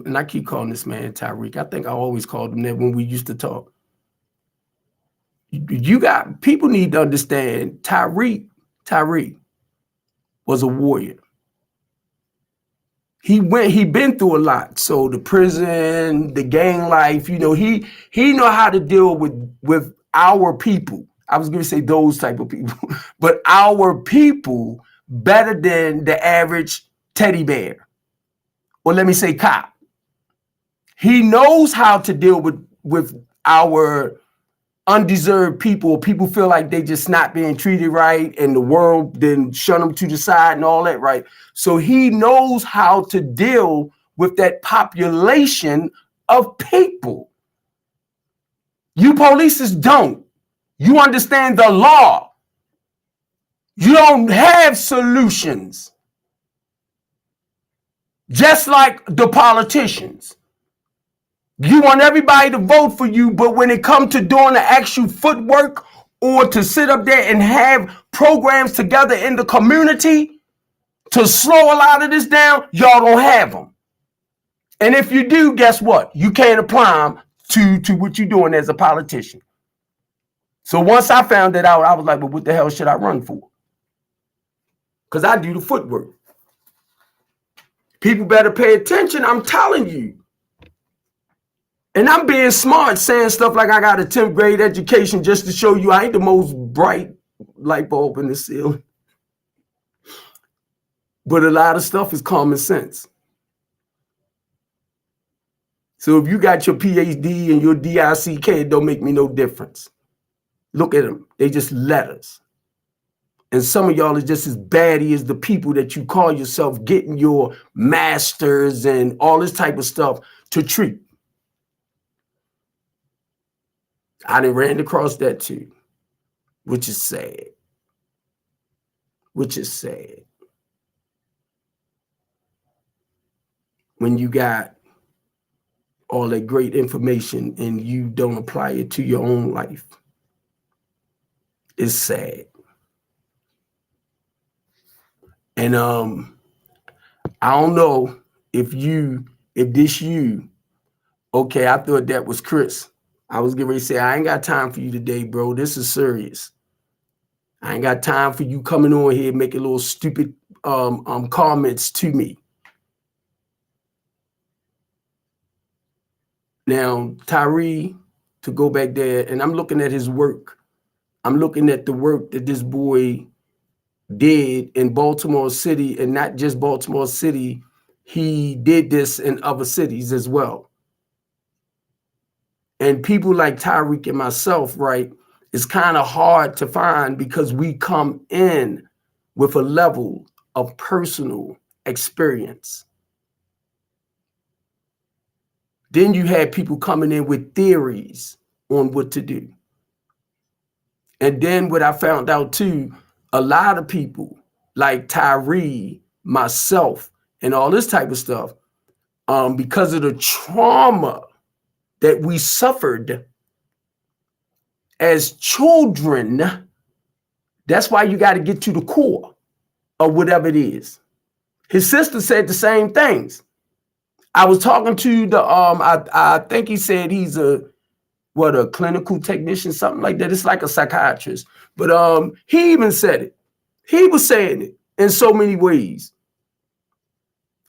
and I keep calling this man Tariq. I think I always called him that when we used to talk. You got, people need to understand Tariq was a warrior. He been through a lot. So the prison, the gang life, you know, he know how to deal with our people. I was going to say those type of people, but our people better than the average teddy bear. Or let me say cop. He knows how to deal with our undeserved people. People feel like they just not being treated right and the world then shun them to the side and all that, right? So he knows how to deal with that population of people. You polices don't. You understand the law. You don't have solutions. Just like the politicians. You want everybody to vote for you, but when it comes to doing the actual footwork or to sit up there and have programs together in the community to slow a lot of this down, y'all don't have them. And if you do, guess what? You can't apply them to what you're doing as a politician. So once I found that out, I was like, well, what the hell should I run for? Because I do the footwork. People better pay attention, I'm telling you. And I'm being smart saying stuff like I got a 10th grade education just to show you I ain't the most bright light bulb in the ceiling. But a lot of stuff is common sense. So if you got your PhD and your DICK, it don't make me no difference. Look at them. They just letters. And some of y'all are just as batty as the people that you call yourself getting your masters and all this type of stuff to treat. I done ran across that too, which is sad. Which is sad. When you got all that great information and you don't apply it to your own life, it's sad. And I don't know if this you, okay, I thought that was Chris. I was getting ready to say, I ain't got time for you today, bro. This is serious. I ain't got time for you coming on here making little stupid comments to me. Now, Tyree, to go back there, and I'm looking at his work. I'm looking at the work that this boy did in Baltimore City, and not just Baltimore City. He did this in other cities as well. And people like Tyreek and myself, right, it's kind of hard to find because we come in with a level of personal experience. Then you had people coming in with theories on what to do. And then what I found out too, a lot of people like Tyree, myself, and all this type of stuff, because of the trauma that we suffered as children, that's why you got to get to the core of whatever it is. His sister said the same things. I was talking to the I think he said he's a clinical technician, something like that. It's like a psychiatrist. But he even said it. He was saying it in so many ways.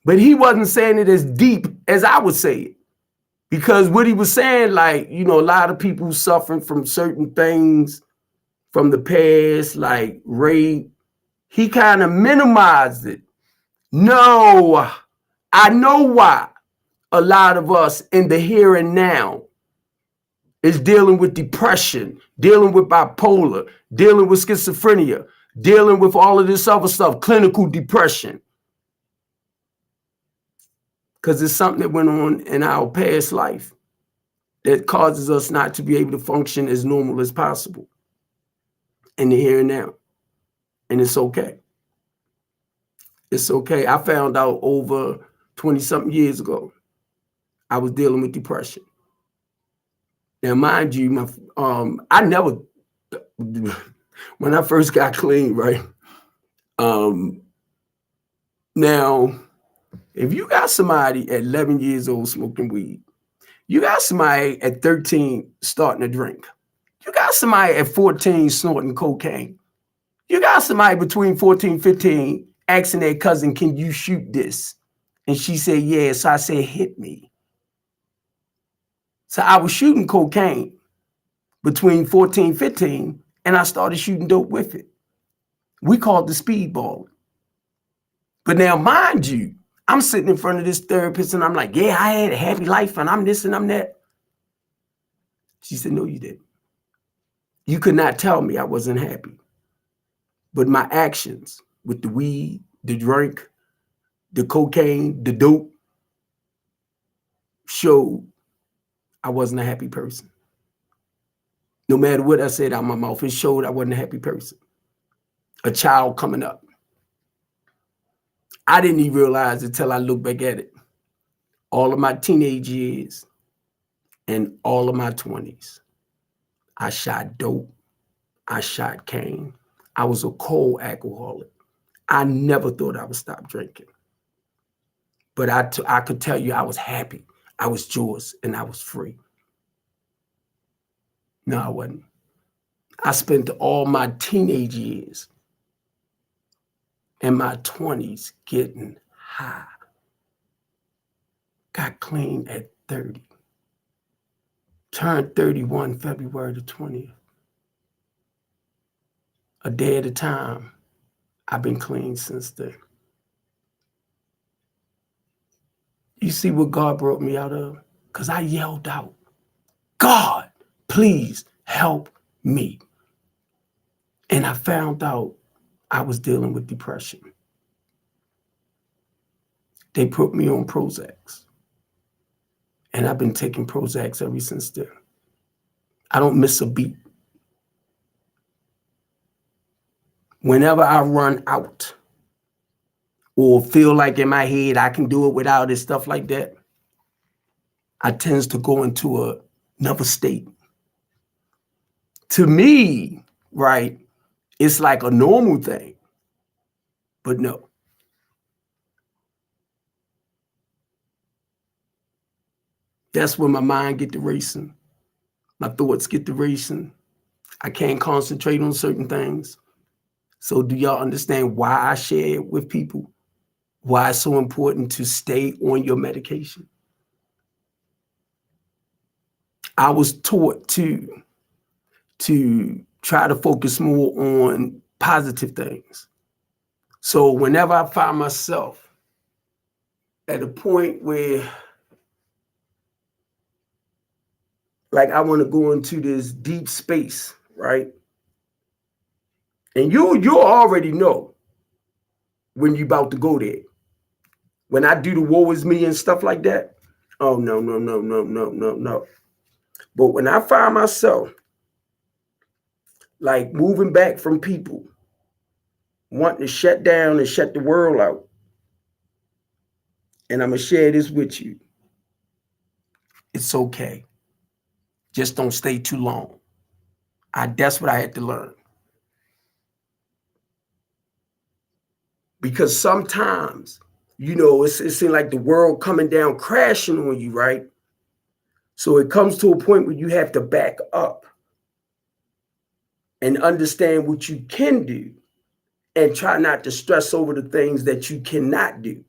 But he wasn't saying it as deep as I would say it. Because what he was saying, like, a lot of people suffering from certain things from the past, like rape, he kind of minimized it. No, I know why a lot of us in the here and now is dealing with depression, dealing with bipolar, dealing with schizophrenia, dealing with all of this other stuff, clinical depression. Because it's something that went on in our past life that causes us not to be able to function as normal as possible in the here and now. And it's okay. It's okay. I found out over 20-something years ago, I was dealing with depression. Now, mind you, I never, when I first got clean, right? Now, if you got somebody at 11 years old smoking weed, you got somebody at 13 starting to drink, you got somebody at 14 snorting cocaine, you got somebody between 14 and 15 asking their cousin, can you shoot this? And she said, yeah. So I said, hit me. So I was shooting cocaine between 14 and 15, and I started shooting dope with it. We called the speedball. But now, mind you, I'm sitting in front of this therapist and I'm like, yeah, I had a happy life and I'm this and I'm that. She said, no, you didn't. You could not tell me I wasn't happy. But my actions with the weed, the drink, the cocaine, the dope showed I wasn't a happy person. No matter what I said out my mouth, it showed I wasn't a happy person. A child coming up. I didn't even realize until I look back at it. All of my teenage years and all of my 20s, I shot dope. I shot cane. I was a cold alcoholic. I never thought I would stop drinking. But I could tell you I was happy. I was joyous and I was free. No, I wasn't. I spent all my teenage years and my 20s getting high. Got clean at 30. Turned 31 February the 20th. A day at a time. I've been clean since then. You see what God brought me out of? Because I yelled out, God, please help me. And I found out I was dealing with depression. They put me on Prozacs. And I've been taking Prozacs ever since then. I don't miss a beat. Whenever I run out or feel like in my head I can do it without it, stuff like that, I tend to go into another state. To me, right, it's like a normal thing, but no. That's when my mind get to racing. My thoughts get to racing. I can't concentrate on certain things. So do y'all understand why I share it with people? Why it's so important to stay on your medication? I was taught to try to focus more on positive things. So whenever I find myself at a point where like I want to go into this deep space, right? And you already know when you're about to go there. When I do the woe is me and stuff like that, Oh, no, no, no, no, no, no, no. But when I find myself like moving back from people wanting to shut down and shut the world out, and I'm going to share this with you, it's okay. Just don't stay too long. That's what I had to learn. Because sometimes, it seems like the world coming down crashing on you, right? So it comes to a point where you have to back up and understand what you can do and try not to stress over the things that you cannot do.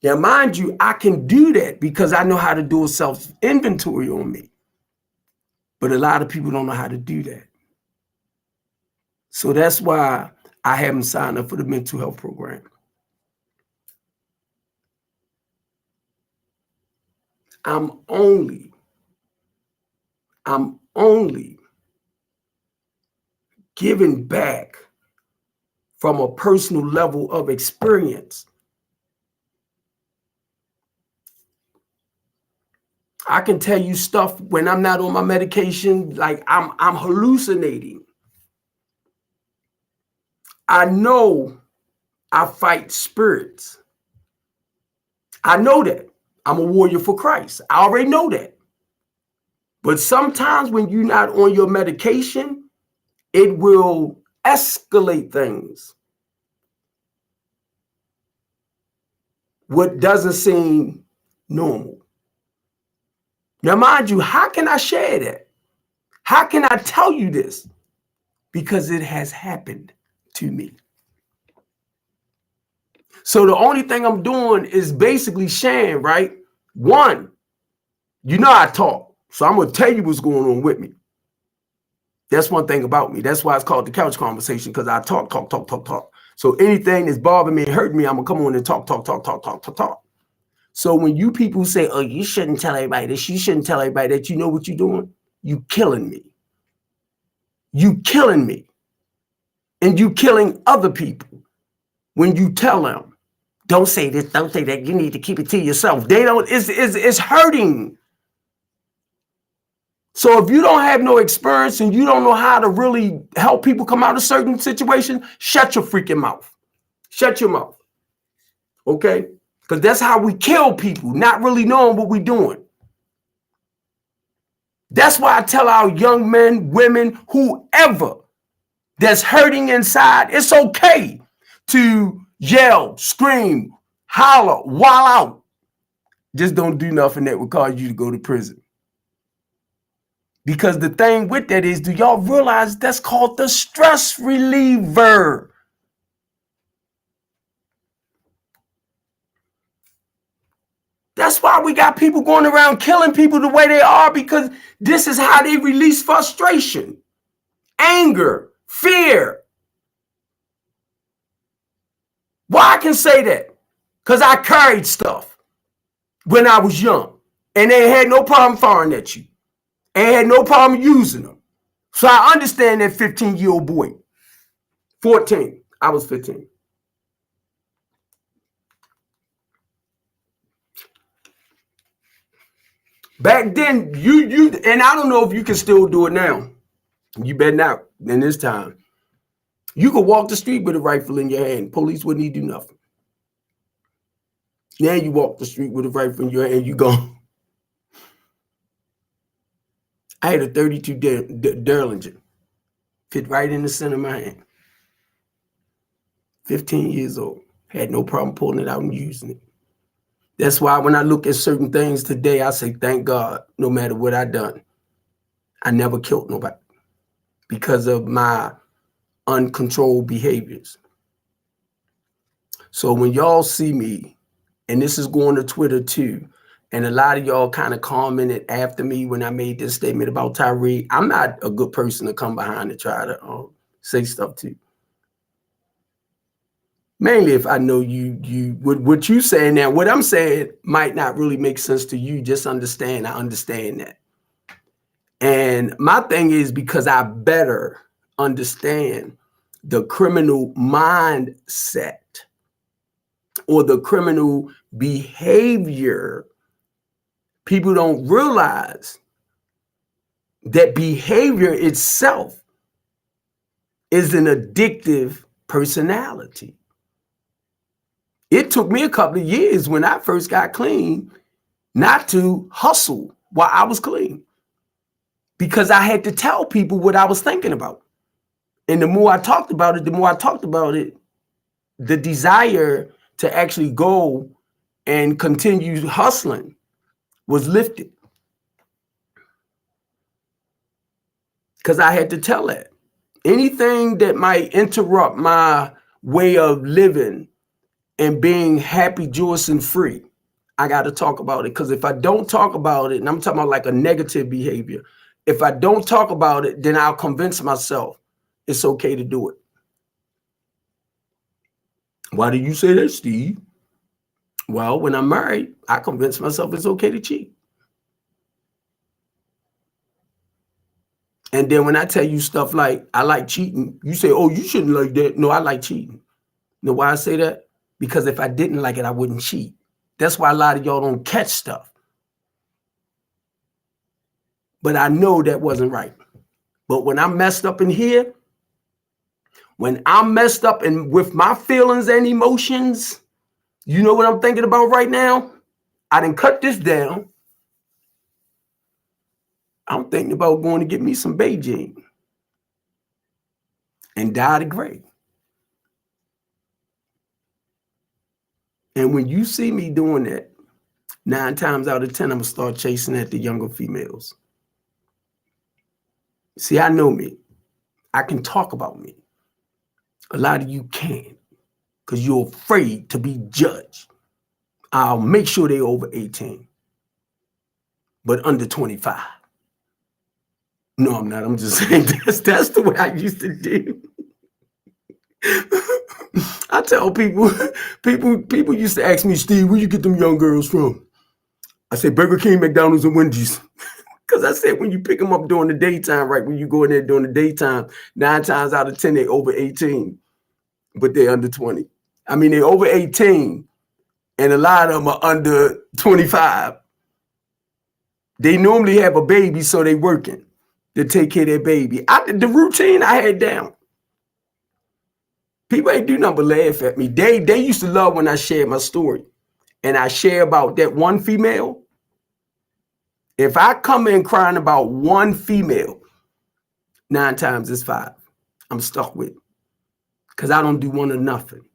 Now, mind you, I can do that because I know how to do a self-inventory on me. But a lot of people don't know how to do that. So that's why I haven't signed up for the mental health program. I'm only giving back from a personal level of experience. I can tell you stuff when I'm not on my medication, like I'm hallucinating. I know I fight spirits. I know that. I'm a warrior for Christ. I already know that. But sometimes when you're not on your medication, it will escalate things. What doesn't seem normal. Now, mind you, how can I share that? How can I tell you this? Because it has happened to me. So the only thing I'm doing is basically sharing, right? One, I talk. So I'm going to tell you what's going on with me. That's one thing about me. That's why it's called the couch conversation, because I talk. So anything that's bothering me and hurting me, I'm going to come on and talk. So when you people say, oh, you shouldn't tell everybody this, you shouldn't tell everybody that, you know what you're doing? You killing me. You killing me. And you killing other people when you tell them, don't say this, don't say that, you need to keep it to yourself. They don't, it's hurting. So if you don't have no experience and you don't know how to really help people come out of certain situations, shut your freaking mouth. Shut your mouth. Okay? Because that's how we kill people, not really knowing what we're doing. That's why I tell our young men, women, whoever that's hurting inside, it's okay to yell, scream, holler, wild out. Just don't do nothing that would cause you to go to prison. Because the thing with that is, do y'all realize that's called the stress reliever? That's why we got people going around killing people the way they are, because this is how they release frustration, anger, fear. Why I can say that? Because I carried stuff when I was young, and they had no problem firing at you, and had no problem using them. So I understand that 15-year-old boy. 14. I was 15. Back then, you and I don't know if you can still do it now. You better not in this time. You could walk the street with a rifle in your hand. Police wouldn't even do nothing. Now you walk the street with a rifle in your hand, you gone. I had a 32 Derringer. Fit right in the center of my hand. 15 years old. Had no problem pulling it out and using it. That's why when I look at certain things today, I say, thank God, no matter what I done, I never killed nobody because of my uncontrolled behaviors. So when y'all see me, and this is going to Twitter too, and a lot of y'all kind of commented after me when I made this statement about Tyre, I'm not a good person to come behind and try to say stuff to. Mainly if I know you what you saying now, what I'm saying might not really make sense to you. Just understand, I understand that. And my thing is, because I better understand the criminal mindset, or the criminal behavior, people don't realize that behavior itself is an addictive personality. It took me a couple of years when I first got clean not to hustle while I was clean, because I had to tell people what I was thinking about. And the more I talked about it, the desire to actually go and continue hustling was lifted. Because I had to tell that. Anything that might interrupt my way of living and being happy, joyous, and free, I got to talk about it. Because if I don't talk about it, and I'm talking about like a negative behavior, if I don't talk about it, then I'll convince myself it's okay to do it. Why do you say that, Steve? Well, when I'm married, I convince myself it's okay to cheat. And then when I tell you stuff like, I like cheating, you say, oh, you shouldn't like that. No, I like cheating. You know why I say that? Because if I didn't like it, I wouldn't cheat. That's why a lot of y'all don't catch stuff. But I know that wasn't right. But when I'm messed up in here, when I'm messed up and with my feelings and emotions, you know what I'm thinking about right now? I didn't cut this down. I'm thinking about going to get me some Beijing and dye the gray. And when you see me doing that, 9 times out of 10, I'm going to start chasing at the younger females. See, I know me. I can talk about me. A lot of you can't because you're afraid to be judged. I'll make sure they're over 18, but under 25. No, I'm not. I'm just saying that's the way I used to do. I tell people used to ask me, Steve, where you get them young girls from? I say Burger King, McDonald's, and Wendy's. Because I said when you pick them up during the daytime, right, when you go in there during the daytime, 9 times out of 10, they're over 18, but they're under 20. I mean, they're over 18, and a lot of them are under 25. They normally have a baby, so they're working to take care of their baby. The routine I had down. People ain't do nothing but laugh at me. They used to love when I shared my story. And I share about that one female. If I come in crying about one female, 9 times it's 5. I'm stuck with it. Because I don't do one or nothing.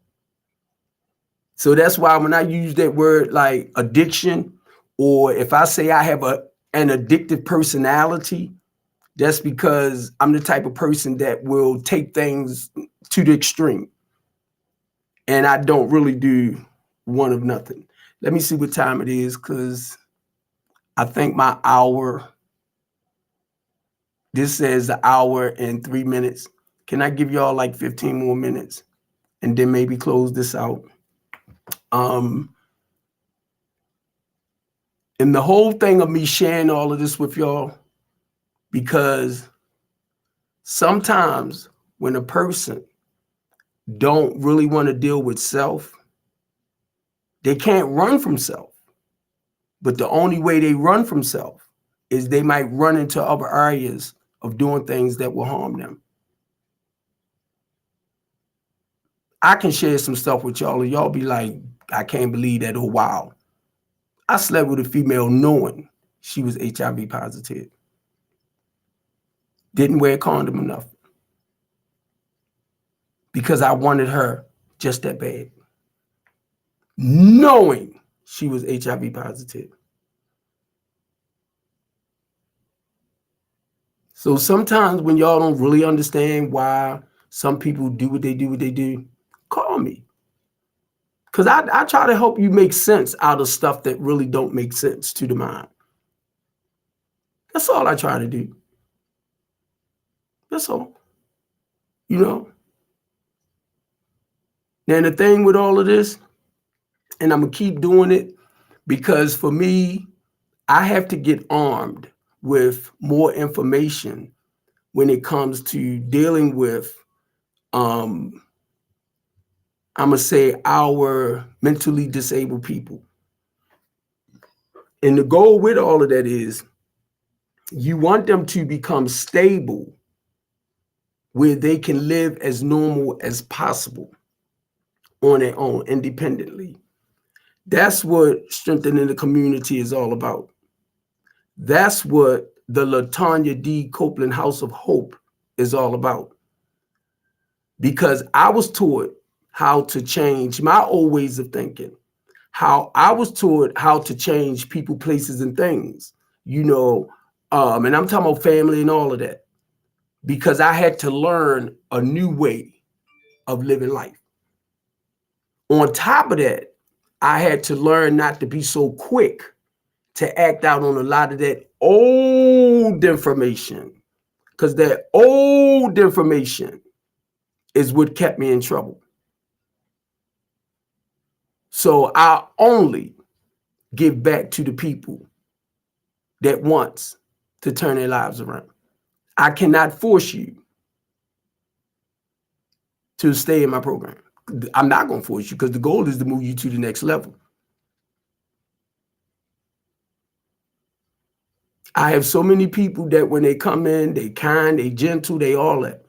So that's why when I use that word like addiction, or if I say I have an addictive personality, that's because I'm the type of person that will take things to the extreme. And I don't really do one of nothing. Let me see what time it is, because I think my hour, this says an hour and 3 minutes. Can I give y'all like 15 more minutes and then maybe close this out? And the whole thing of me sharing all of this with y'all, because sometimes when a person don't really want to deal with self, they can't run from self. But the only way they run from self is they might run into other areas of doing things that will harm them. I can share some stuff with y'all, and y'all be like, I can't believe that. Oh, wow. I slept with a female knowing she was HIV positive. Didn't wear a condom enough because I wanted her just that bad, knowing she was HIV positive. So sometimes when y'all don't really understand why some people do what they do, call me. Because I try to help you make sense out of stuff that really don't make sense to the mind. That's all I try to do. That's all. You know? Now, the thing with all of this, and I'm going to keep doing it, because for me, I have to get armed with more information when it comes to dealing with I'm going to say our mentally disabled people. And the goal with all of that is you want them to become stable where they can live as normal as possible on their own, independently. That's what strengthening the community is all about. That's what the LaTanya D. Copeland House of Hope is all about. Because I was taught how to change my old ways of thinking, how I was taught how to change people, places, and things, and I'm talking about family and all of that, because I had to learn a new way of living life. On top of that, I had to learn not to be so quick to act out on a lot of that old information, because that old information is what kept me in trouble. So I only give back to the people that wants to turn their lives around. I cannot force you to stay in my program. I'm not going to force you, because the goal is to move you to the next level. I have so many people that when they come in, they kind, they gentle, they all that.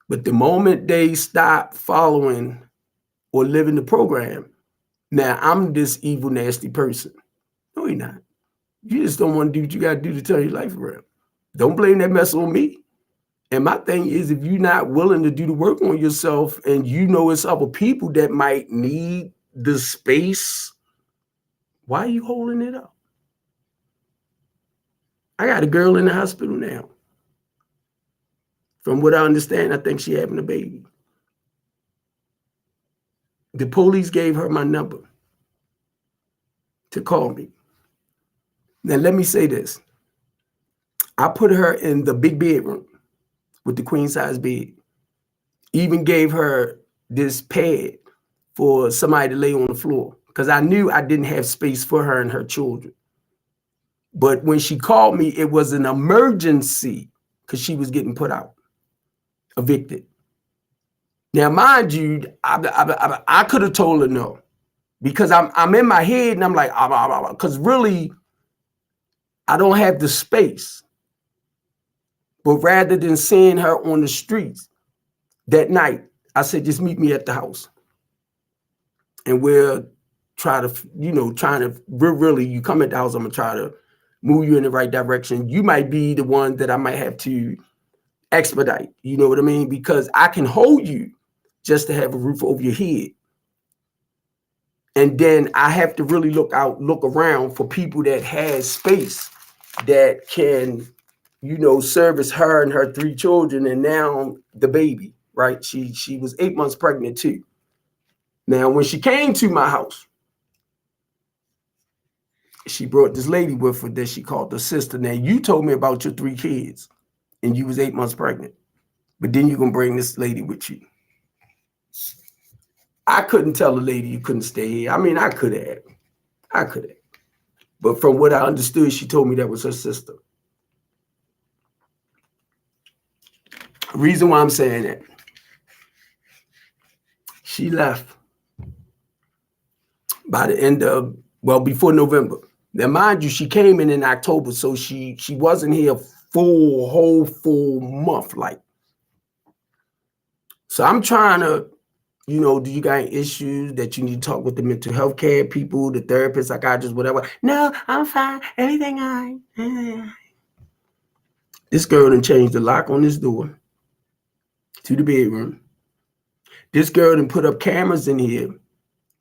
But the moment they stop following or living the program, now I'm this evil, nasty person. No, you're not. You just don't want to do what you got to do to turn your life around. Don't blame that mess on me. And my thing is, if you're not willing to do the work on yourself and you know it's other people that might need the space, why are you holding it up? I got a girl in the hospital now. From what I understand, I think she's having a baby. The police gave her my number to call me. Now, let me say this. I put her in the big bedroom with the queen size bed. Even gave her this pad for somebody to lay on the floor, because I knew I didn't have space for her and her children. But when she called me, it was an emergency because she was getting put out, evicted. Now, mind you, I could have told her no, because I'm in my head and I'm like, because really, I don't have the space. But rather than seeing her on the streets that night, I said, just meet me at the house. And we'll try to, really, you come at the house, I'm going to try to move you in the right direction. You might be the one that I might have to expedite, you know what I mean? Because I can hold you just to have a roof over your head. And then I have to really look around for people that has space that can, service her and her 3 children, and now the baby, right? She was 8 months pregnant too. Now, when she came to my house, she brought this lady with her that she called her sister. Now, you told me about your 3 kids and you was 8 months pregnant, but then you're going to bring this lady with you. I couldn't tell the lady you couldn't stay here. I mean, I could have. But from what I understood, she told me that was her sister. Reason why I'm saying that, she left by the end of, before November. Now, mind you, she came in October, so she wasn't here whole full month. So I'm trying to, do you got issues that you need to talk with the mental health care people, the therapists, psychiatrists, whatever? No, I'm fine. Everything all right. This girl done changed the lock on this door to the bedroom. This girl done put up cameras in here,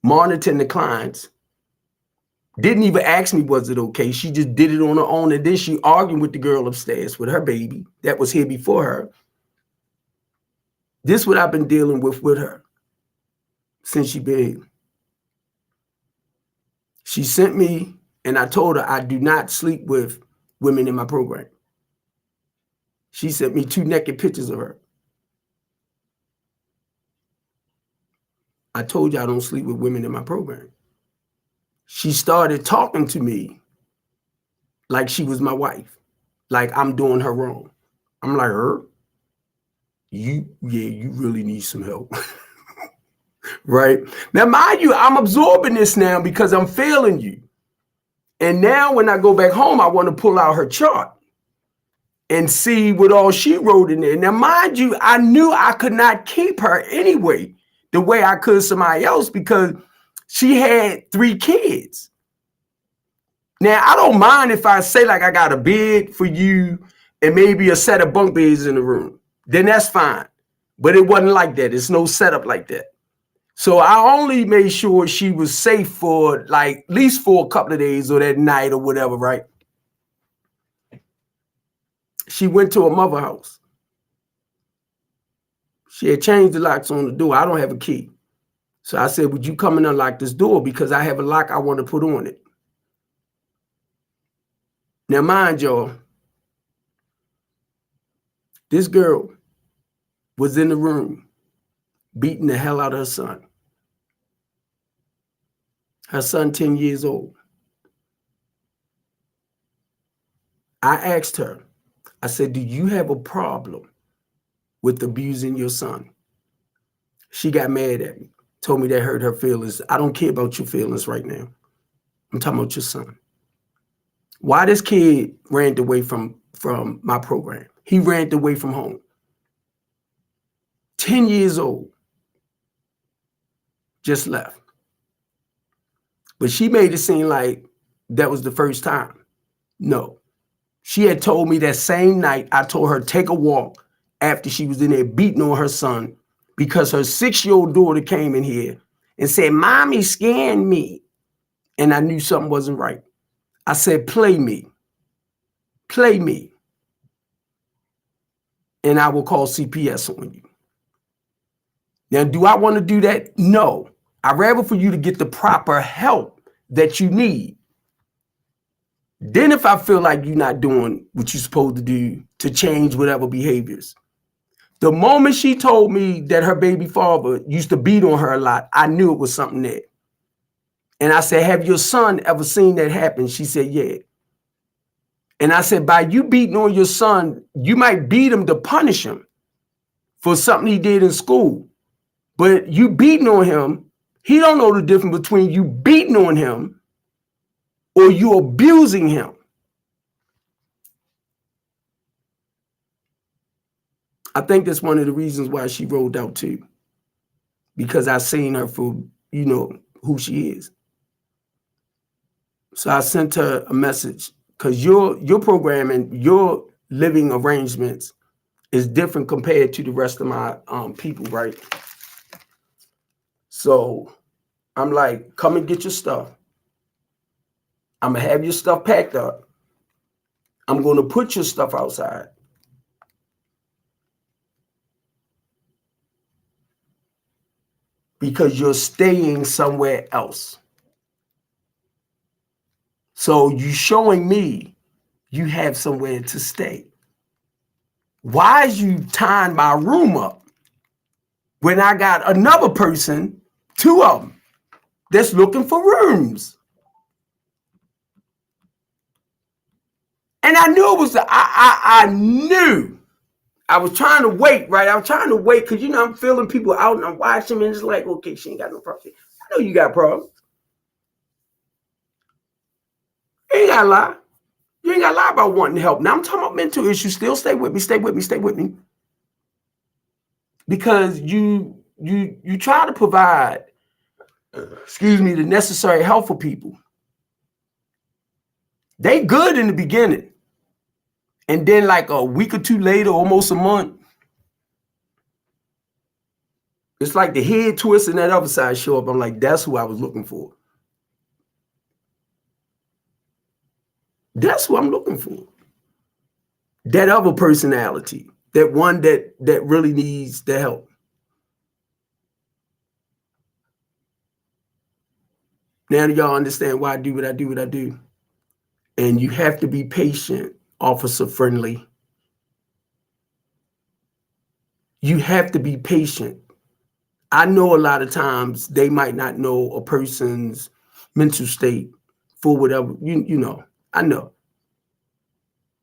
monitoring the clients. Didn't even ask me, was it okay? She just did it on her own. And then she argued with the girl upstairs with her baby that was here before her. This is what I've been dealing with her since she been here. She sent me, and I told her I do not sleep with women in my program. She sent me 2 naked pictures of her. I told you I don't sleep with women in my program. She started talking to me like she was my wife, like I'm doing her wrong. I'm like, you really need some help. Right? Now, mind you, I'm absorbing this now because I'm failing you. And now when I go back home, I want to pull out her chart and see what all she wrote in there. Now, mind you, I knew I could not keep her anyway, the way I could somebody else, because she had 3 kids. Now, I don't mind if I say like I got a bed for you and maybe a set of bunk beds in the room. Then that's fine. But it wasn't like that. It's no setup like that. So I only made sure she was safe for like at least for a couple of days or that night or whatever, right? She went to her mother's house. She had changed the locks on the door. I don't have a key. So I said, would you come and unlock this door? Because I have a lock I want to put on it. Now, mind y'all, this girl was in the room beating the hell out of her son. Her son, 10 years old. I asked her, I said, do you have a problem with abusing your son? She got mad at me, told me that hurt her feelings. I don't care about your feelings right now. I'm talking about your son. Why this kid ran away from my program? He ran away from home. 10 years old. Just left. But she made it seem like that was the first time. No. She had told me that same night, I told her take a walk after she was in there beating on her son because her 6-year-old daughter came in here and said, Mommy scanned me. And I knew something wasn't right. I said, play me. Play me. And I will call CPS on you. Now, do I want to do that? No. I'd rather for you to get the proper help that you need. Then if I feel like you're not doing what you're supposed to do to change whatever behaviors. The moment she told me that her baby father used to beat on her a lot, I knew it was something there. And I said, have your son ever seen that happen? She said, yeah. And I said, by you beating on your son, you might beat him to punish him for something he did in school. But you beating on him, he don't know the difference between you beating on him or you abusing him. I think that's one of the reasons why she rolled out too. Because I seen her for, who she is. So I sent her a message because your program and your living arrangements is different compared to the rest of my people, right? So I'm like, come and get your stuff. I'm going to have your stuff packed up. I'm going to put your stuff outside. Because you're staying somewhere else. So you showing me you have somewhere to stay. Why is you tying my room up when I got another person, 2 of them, that's looking for rooms? And I knew it was, I knew. I was trying to wait, right? I was trying to wait because, I'm feeling people out and I'm watching and it's like, okay, she ain't got no problem. I know you got problems. You ain't got to lie. You ain't got to lie about wanting help. Now I'm talking about mental issues. Still stay with me, stay with me, stay with me. Because you try to provide, the necessary help for people. They good in the beginning. And then like a week or 2 later, almost a month, it's like the head twist and that other side show up. I'm like, that's who I was looking for. That's who I'm looking for. That other personality, that one that really needs the help. Now y'all understand why I do what I do. And you have to be patient, officer friendly. You have to be patient. I know a lot of times they might not know a person's mental state for whatever, I know.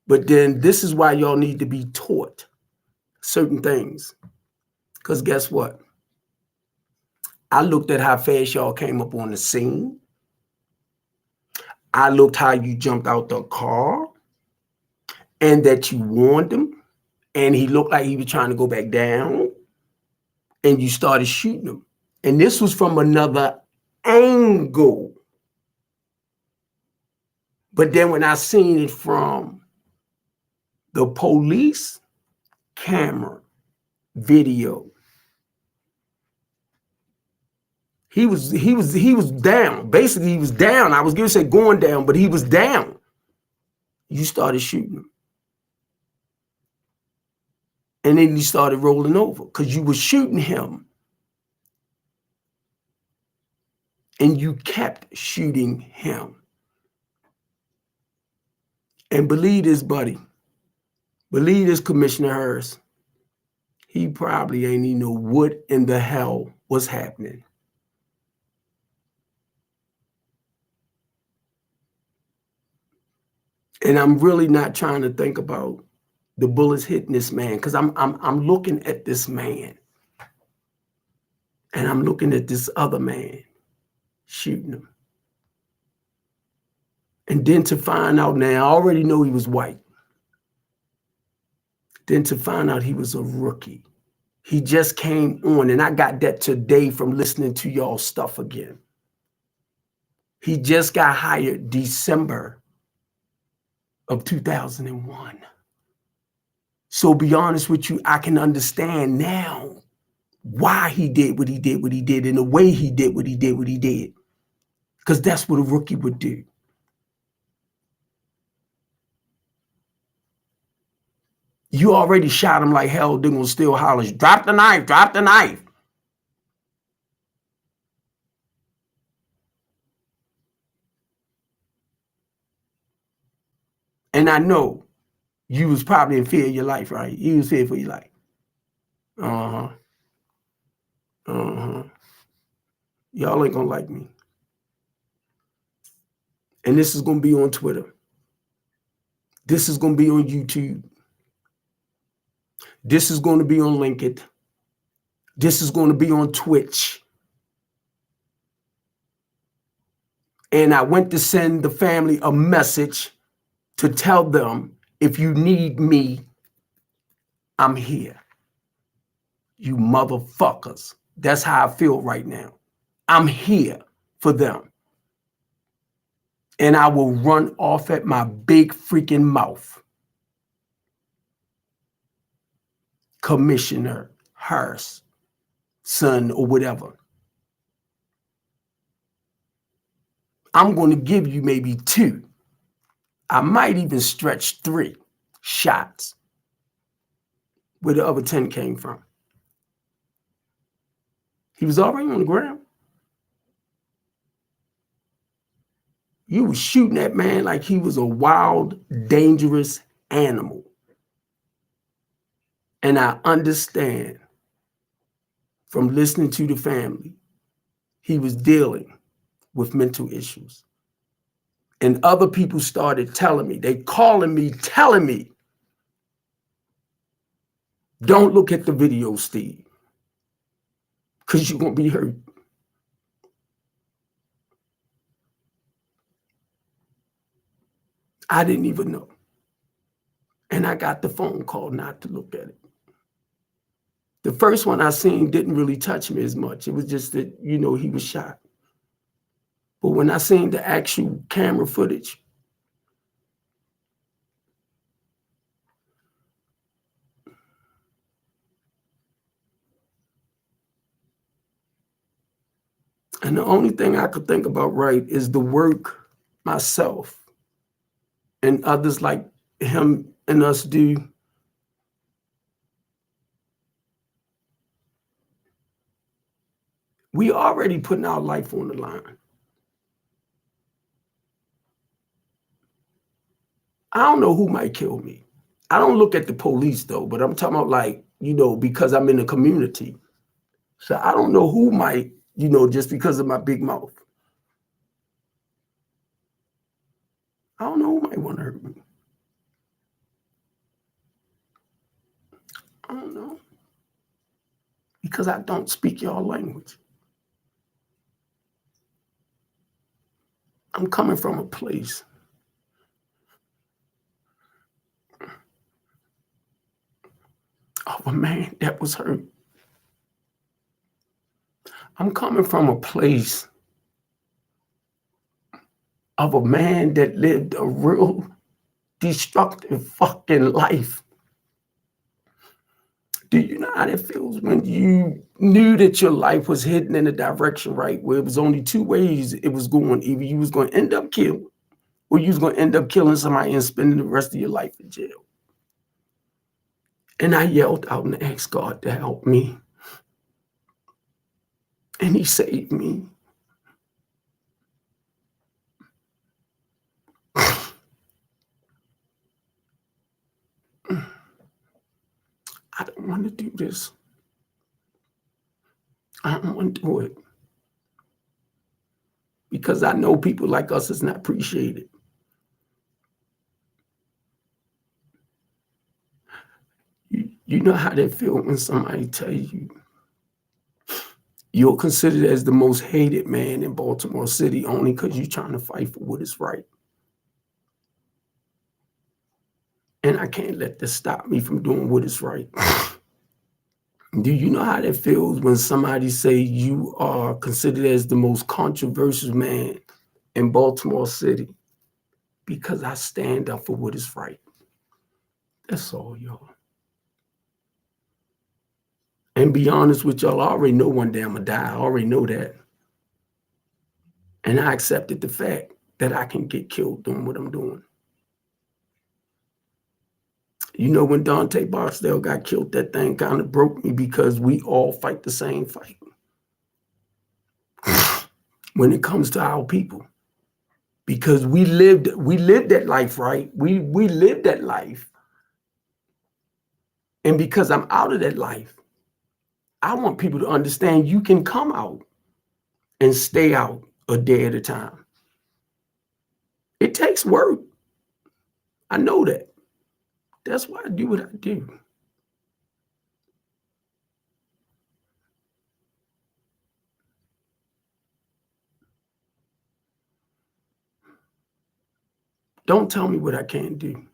But then this is why y'all need to be taught certain things. Because guess what? I looked at how fast y'all came up on the scene. I looked how you jumped out the car and that you warned him. And he looked like he was trying to go back down. And you started shooting him. And this was from another angle. But then when I seen it from the police camera video, he was down. Basically, he was down. I was going to say going down, but he was down. You started shooting him. And then you started rolling over because you were shooting him. And you kept shooting him. And believe this, buddy. Believe this, Commissioner Harris. He probably ain't even know what in the hell was happening. And I'm really not trying to think about the bullets hitting this man because I'm looking at this man. And I'm looking at this other man shooting him. And then to find out now, I already know he was white. Then to find out he was a rookie. He just came on, and I got that today from listening to y'all stuff again. He just got hired December of 2001. So be honest with you, I can understand now why he did what he did, and the way he did what he did. Because that's what a rookie would do. You already shot him like hell, they're gonna still holler, drop the knife, drop the knife. And I know you was probably in fear of your life, right? You was fear for your life. Y'all ain't gonna like me. And this is gonna be on Twitter. This is gonna be on YouTube. This is gonna be on LinkedIn. This is gonna be on Twitch. And I went to send the family a message to tell them, if you need me, I'm here. You motherfuckers. That's how I feel right now. I'm here for them. And I will run off at my big freaking mouth. Commissioner Harris, son, or whatever. I'm going to give you maybe 2. I might even stretch 3 shots where the other 10 came from. He was already on the ground. You was shooting that man like he was a wild, dangerous animal. And I understand from listening to the family, he was dealing with mental issues. And other people started telling me, they calling me, telling me, don't look at the video, Steve, because you're going to be hurt. I didn't even know. And I got the phone call not to look at it. The first one I seen didn't really touch me as much. It was just that, he was shot. But when I seen the actual camera footage, and the only thing I could think about right is the work myself and others like him and us do. We already putting our life on the line. I don't know who might kill me. I don't look at the police though, but I'm talking about because I'm in the community. So I don't know who might, just because of my big mouth. I don't know who might want to hurt me. I don't know. Because I don't speak your language. I'm coming from a place of a man that was hurt. I'm coming from a place of a man that lived a real destructive fucking life. Do you know how that feels when you knew that your life was heading in a direction, right, where it was only two ways it was going? Either you was going to end up killed or you was going to end up killing somebody and spending the rest of your life in jail. And I yelled out and asked God to help me. And he saved me. I don't want to do this. I don't want to do it. Because I know people like us is not appreciated. You know how they feel when somebody tell you you're considered as the most hated man in Baltimore City only because you're trying to fight for what is right. And I can't let this stop me from doing what is right. Do you know how that feels when somebody say you are considered as the most controversial man in Baltimore City? Because I stand up for what is right. That's all, y'all. And be honest with y'all, I already know one day I'm gonna die. I already know that. And I accepted the fact that I can get killed doing what I'm doing. You know, when Dante Barksdale got killed, that thing kind of broke me because we all fight the same fight. When it comes to our people. Because we lived that life, right? We lived that life. And because I'm out of that life, I want people to understand you can come out and stay out a day at a time. It takes work. I know that. That's why I do what I do. Don't tell me what I can't do.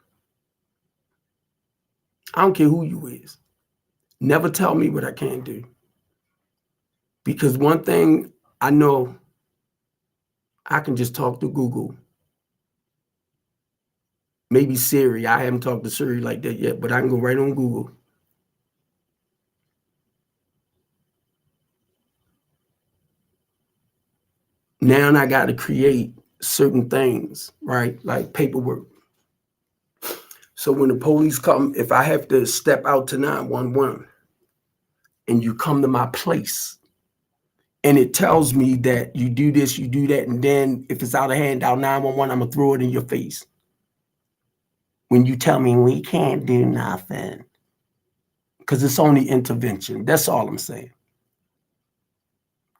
I don't care who you is. Never tell me what I can't do. Because one thing I know, I can just talk to Google. Maybe Siri. I haven't talked to Siri like that yet, but I can go right on Google. Now I got to create certain things, right? Like paperwork. So when the police come, if I have to step out to 911 and you come to my place and it tells me that you do this, you do that, and then if it's out of hand, dial 911, I'm going to throw it in your face. When you tell me we can't do nothing, because it's only intervention. That's all I'm saying.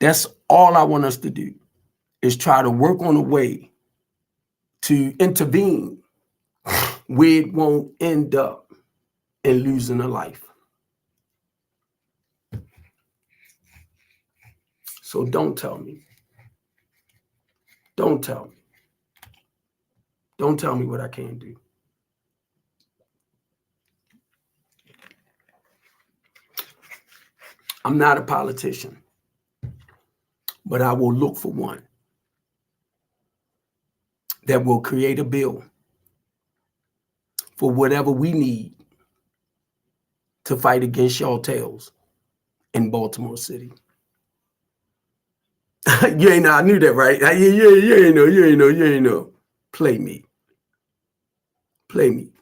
That's all I want us to do is try to work on a way to intervene where it won't end up in losing a life. So don't tell me. Don't tell me. Don't tell me what I can't do. I'm not a politician, but I will look for one that will create a bill for whatever we need to fight against y'all tails in Baltimore City. You ain't know, I knew that, right? You ain't know. Play me. Play me.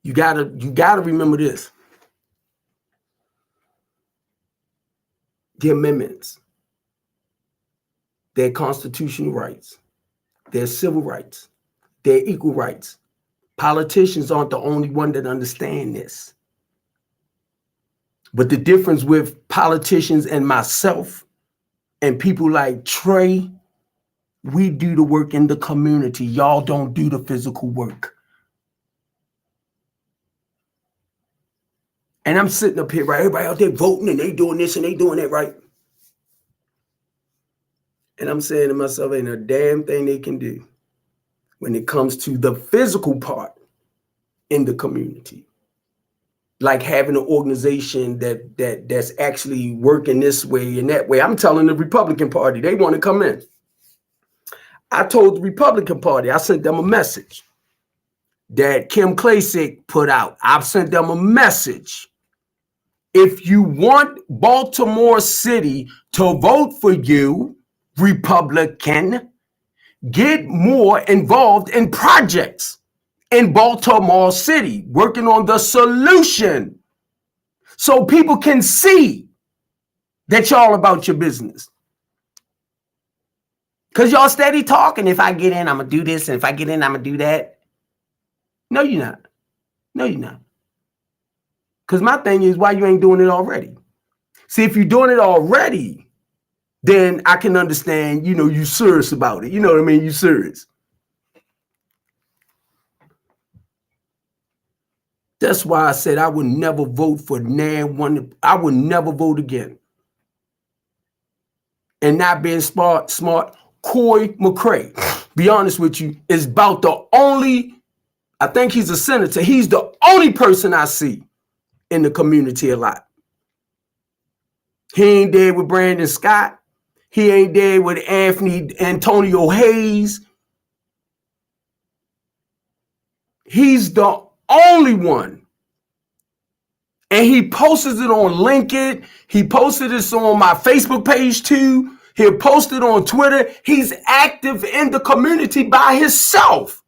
You gotta remember this. The amendments, their constitutional rights, their civil rights, their equal rights. Politicians aren't the only one that understand this. But the difference with politicians and myself and people like Trey, we do the work in the community. Y'all don't do the physical work. And I'm sitting up here, right? Everybody out there voting and they doing this and they doing that, right? And I'm saying to myself, ain't a damn thing they can do when it comes to the physical part in the community. Like having an organization that's actually working this way and that way. I'm telling the Republican Party, they want to come in. I told the Republican Party, I sent them a message that Kim Klacik put out. I've sent them a message. If you want Baltimore City to vote for you, Republican, get more involved in projects in Baltimore City, working on the solution so people can see that y'all about your business. Because y'all steady talking, if I get in, I'm going to do this, and if I get in, I'm going to do that. No, you're not. No, you're not. Because my thing is, why you ain't doing it already? See, if you're doing it already, then I can understand, you serious about it. You know what I mean? You serious. That's why I said I would never vote for one. I would never vote again. And not being smart, Cory McCray, be honest with you, is about the only, I think he's a senator. He's the only person I see in the community a lot. He ain't there with Brandon Scott. He ain't there with Antonio Hayes. He's the only one. And he posted it on LinkedIn. He posted this on my Facebook page too. He'll post it on Twitter. He's active in the community by himself.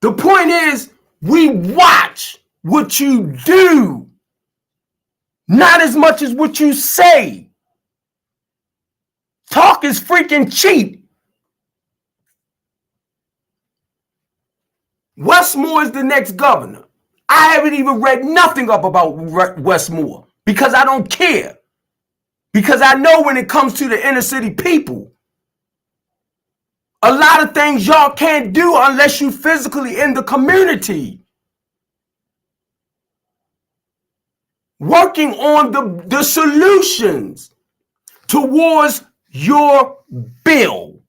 The point is, we watch what you do, not as much as what you say. Talk is freaking cheap. Wes Moore is the next governor. I haven't even read nothing up about Wes Moore because I don't care. Because I know when it comes to the inner city people, a lot of things y'all can't do unless you physically in the community. Working on the solutions towards your bill.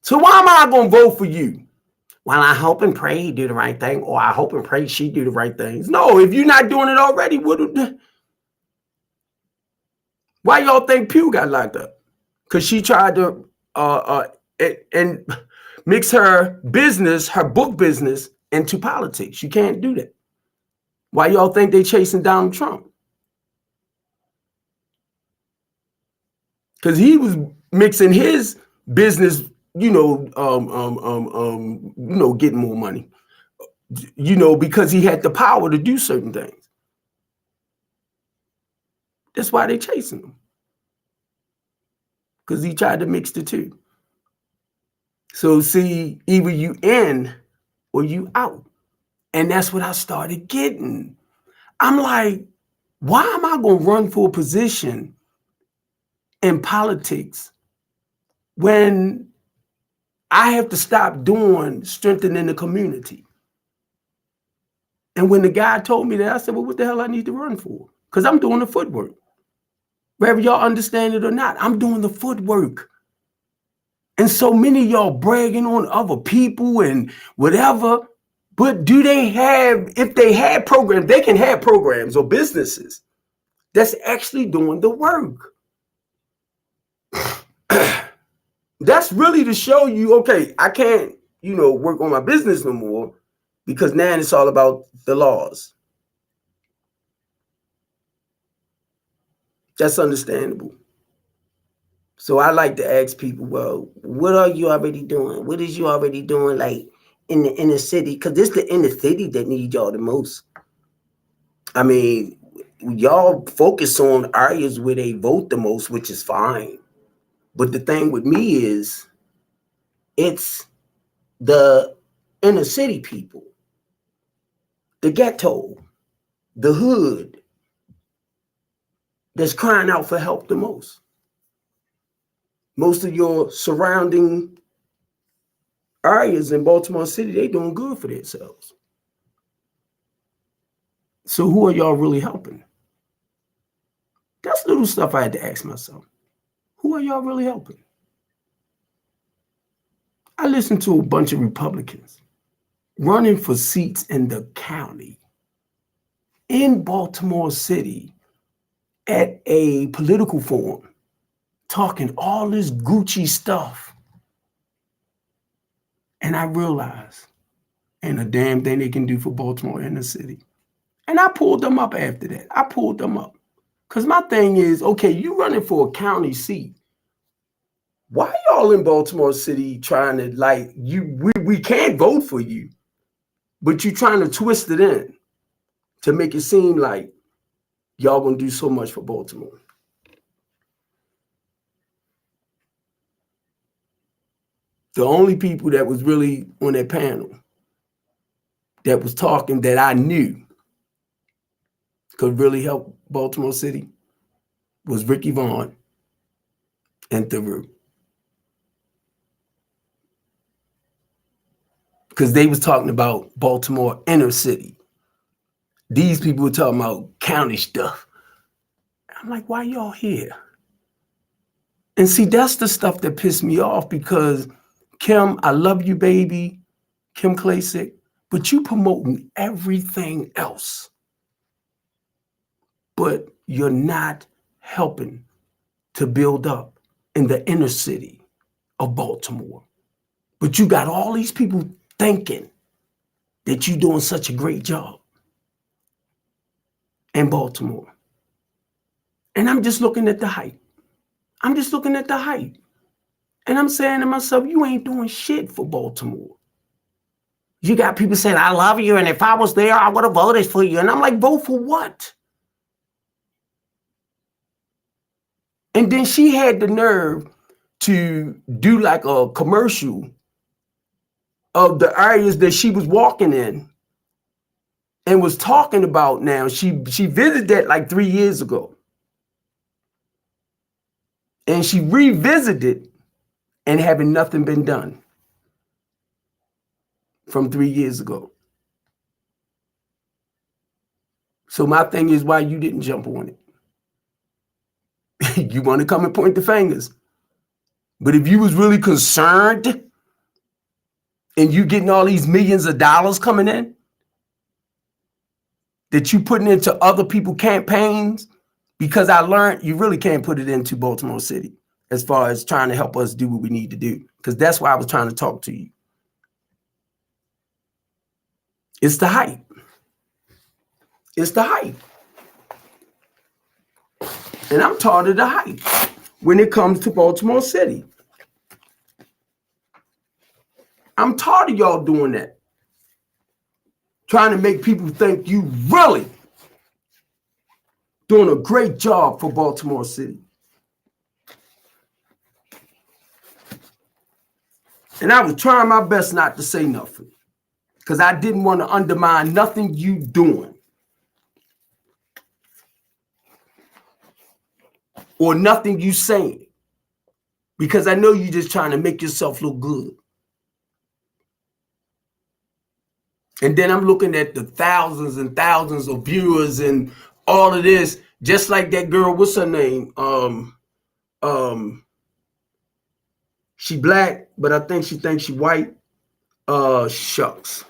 So why am I going to vote for you? Well, I hope and pray he do the right thing, or I hope and pray she do the right things. No, if you're not doing it already, why y'all think Pew got locked up? Because she tried to and mix her business, her book business, into politics. You can't do that. Why y'all think they chasing Donald Trump? Because he was mixing his business, getting more money, because he had the power to do certain things. That's why they chasing him. Because he tried to mix the two. So see, either you in or you out. And that's what I started getting. I'm like, why am I going to run for a position in politics when I have to stop doing strengthening the community? And when the guy told me that, I said, well, what the hell I need to run for? Because I'm doing the footwork. Whether y'all understand it or not, I'm doing the footwork. And so many of y'all bragging on other people and whatever. But do they have, if they had programs, they can have programs or businesses that's actually doing the work. That's really to show you, okay, I can't, work on my business no more because now it's all about the laws. That's understandable. So I like to ask people, well, what are you already doing? What is you already doing, like in the inner city? Because it's the inner city that needs y'all the most. I mean, y'all focus on areas where they vote the most, which is fine. But the thing with me is, it's the inner city people, the ghetto, the hood. that's crying out for help the most. Most of your surrounding areas in Baltimore City, they doing good for themselves. So who are y'all really helping? That's little stuff I had to ask myself. Who are y'all really helping? I listened to a bunch of Republicans running for seats in the county in Baltimore City at a political forum, talking all this Gucci stuff. And I realized, ain't a damn thing they can do for Baltimore in the city. And I pulled them up after that. I pulled them up. Because my thing is, okay, you running for a county seat. Why y'all in Baltimore City trying to, like, we can't vote for you, but you trying to twist it in to make it seem like y'all gonna do so much for Baltimore. The only people that was really on that panel that was talking that I knew could really help Baltimore City was Ricky Vaughn and Theroux. Because they was talking about Baltimore inner city. These people were talking about county stuff. I'm like, why y'all here? And see, that's the stuff that pissed me off, because Kim, I love you, baby, Kim Klacik, but you promoting everything else. But you're not helping to build up in the inner city of Baltimore. But you got all these people thinking that you're doing such a great job in Baltimore. And I'm just looking at the hype. I'm just looking at the hype. And I'm saying to myself, you ain't doing shit for Baltimore. You got people saying, I love you, and if I was there, I would have voted for you. And I'm like, vote for what? And then she had the nerve to do like a commercial of the areas that she was walking in and was talking about now. She visited that like 3 years ago. And she revisited and having nothing been done from 3 years ago. So my thing is, why you didn't jump on it? You want to come and point the fingers. But if you was really concerned and you getting all these millions of dollars coming in that you putting into other people's campaigns, because I learned you really can't put it into Baltimore City as far as trying to help us do what we need to do. Because that's why I was trying to talk to you. It's the hype. It's the hype. And I'm tired of the hype when it comes to Baltimore City. I'm tired of y'all doing that. Trying to make people think you really doing a great job for Baltimore City. And I was trying my best not to say nothing, because I didn't want to undermine nothing you doing or nothing you saying, because I know you're just trying to make yourself look good. And then I'm looking at the thousands and thousands of viewers and all of this, just like that girl, what's her name? She black, but I think she thinks she white. Shucks.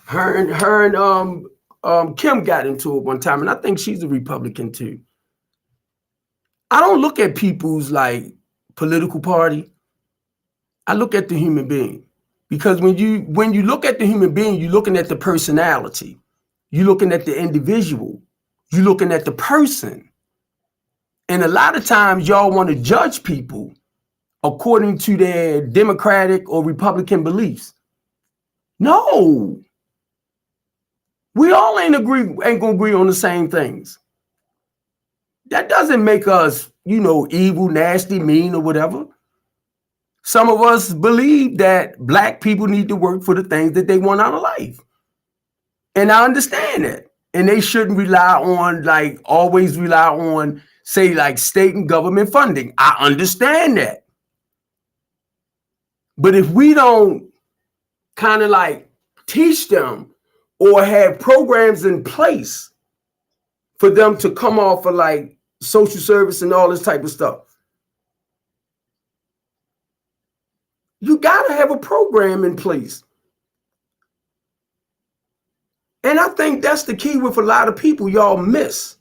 Her and Kim got into it one time, and I think she's a Republican too. I don't look at people's like political party. I look at the human being, because when you look at the human being, you're looking at the personality, you're looking at the individual, you're looking at the person. And a lot of times y'all want to judge people according to their Democratic or Republican beliefs. No, we all ain't gonna agree on the same things. That doesn't make us, evil, nasty, mean, or whatever. Some of us believe that black people need to work for the things that they want out of life. And I understand that. And they shouldn't rely on, like, always rely on, say, like state and government funding. I understand that. But if we don't kind of like teach them or have programs in place for them to come off of like social service and all this type of stuff, you got to have a program in place. And I think that's the key with a lot of people. Y'all miss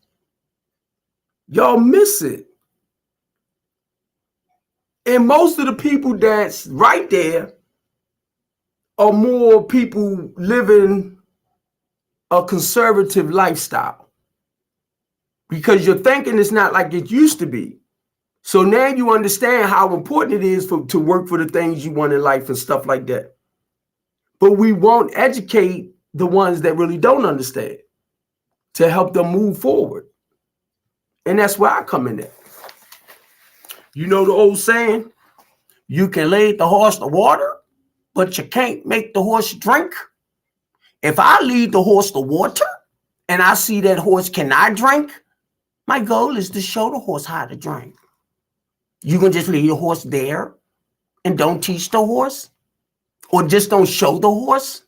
it. And most of the people that's right there are more people living a conservative lifestyle, because your thinking is not like it used to be. So now you understand how important it is to work for the things you want in life and stuff like that. But we won't educate the ones that really don't understand to help them move forward. And that's where I come in there. You know the old saying, you can lead the horse to water, but you can't make the horse drink. If I lead the horse to water and I see that horse cannot drink, my goal is to show the horse how to drink. You can just lead the horse there and don't teach the horse, or just don't show the horse.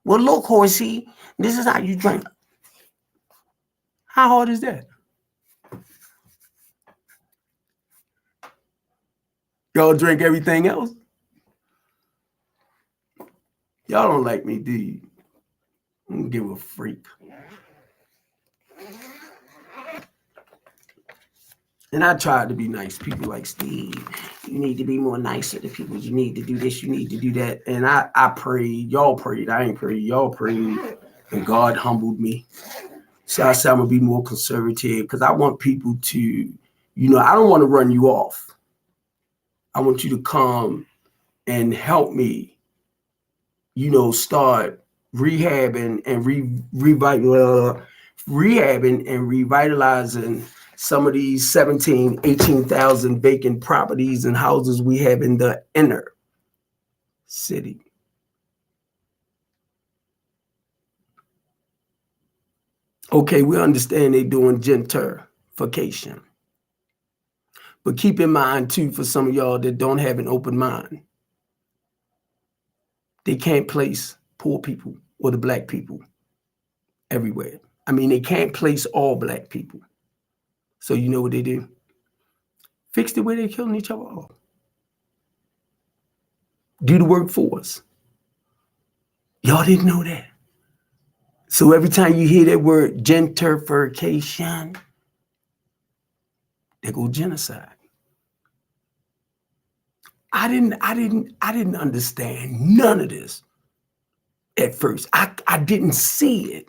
Well, look, horsey, this is how you drink. How hard is that? Y'all drink everything else? Y'all don't like me, do you? I don't give a freak. And I tried to be nice. People like, Steve, you need to be more nicer to people. You need to do this. You need to do that. And I prayed. Y'all prayed. I ain't prayed. Y'all prayed. And God humbled me. So I said, I'm going to be more conservative, because I want people to, you know, I don't want to run you off. I want you to come and help me, you know, start rehabbing and revitalizing some of these 17, 18,000 vacant properties and houses we have in the inner city. Okay, we understand they're doing gentrification. But keep in mind, too, for some of y'all that don't have an open mind, they can't place poor people or the black people everywhere. I mean, they can't place all black people. So you know what they do? Fix the way they're killing each other off. Do the work for us. Y'all didn't know that. So every time you hear that word gentrification, they go genocide. I didn't understand none of this at first. I didn't see it.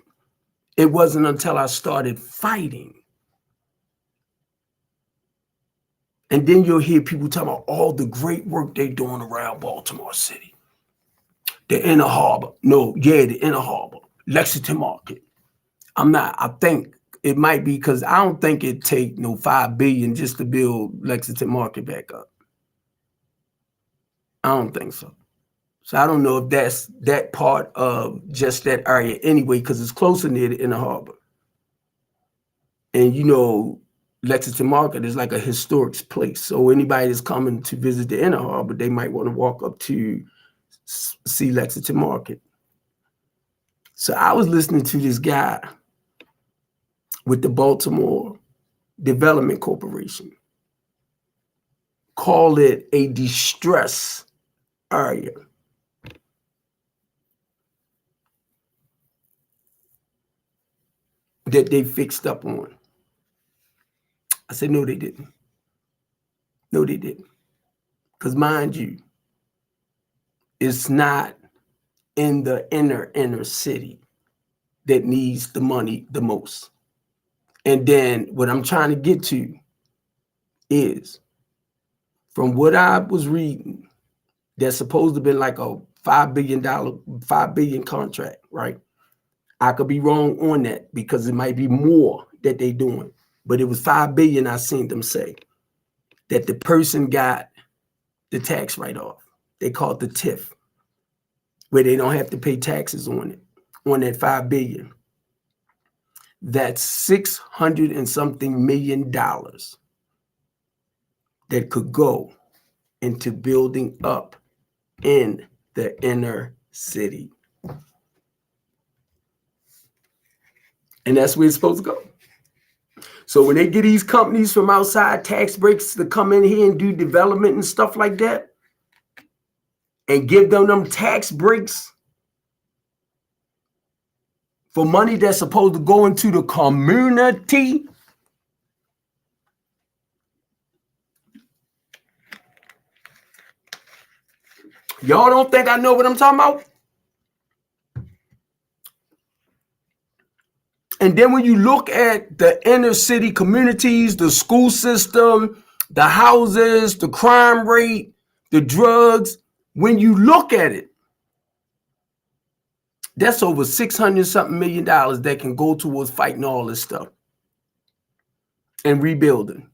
It wasn't until I started fighting. And then you'll hear people talking about all the great work they're doing around Baltimore City. The Inner Harbor. The Inner Harbor. Lexington Market. I think it might be because I don't think it take no $5 billion just to build Lexington Market back up. I don't think so. So I don't know if that's that part of just that area anyway, because it's closer near the Inner Harbor. And you know, Lexington Market is like a historic place. So anybody that's coming to visit the Inner Harbor, they might want to walk up to see Lexington Market. So I was listening to this guy with the Baltimore Development Corporation call it a distress area. That they fixed up on. I said, no, they didn't. No, they didn't. Because mind you, it's not in the inner city that needs the money the most. And then what I'm trying to get to is, from what I was reading, that's supposed to be like a $5 billion contract, right? I could be wrong on that, because it might be more that they're doing. But it was $5 billion I seen them say that the person got the tax write-off. They call it the TIF, where they don't have to pay taxes on it. on that $5 billion. That's $600 and something million that could go into building up in the inner city. And that's where it's supposed to go. So when they get these companies from outside, tax breaks, to come in here and do development and stuff like that, and give them tax breaks for money that's supposed to go into the community, y'all don't think I know what I'm talking about? And then when you look at the inner city communities, the school system, the houses, the crime rate, the drugs, when you look at it, that's over $600 something million that can go towards fighting all this stuff and rebuilding.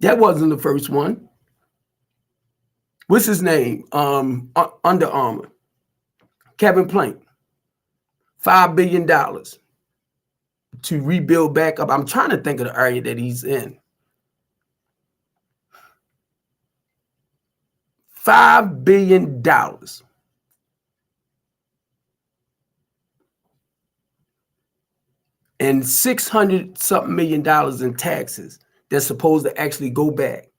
That wasn't the first one. What's his name? Under Armour. Kevin Plank. $5 billion to rebuild back up. I'm trying to think of the area that he's in. $5 billion. And $600 something million in taxes that's supposed to actually go back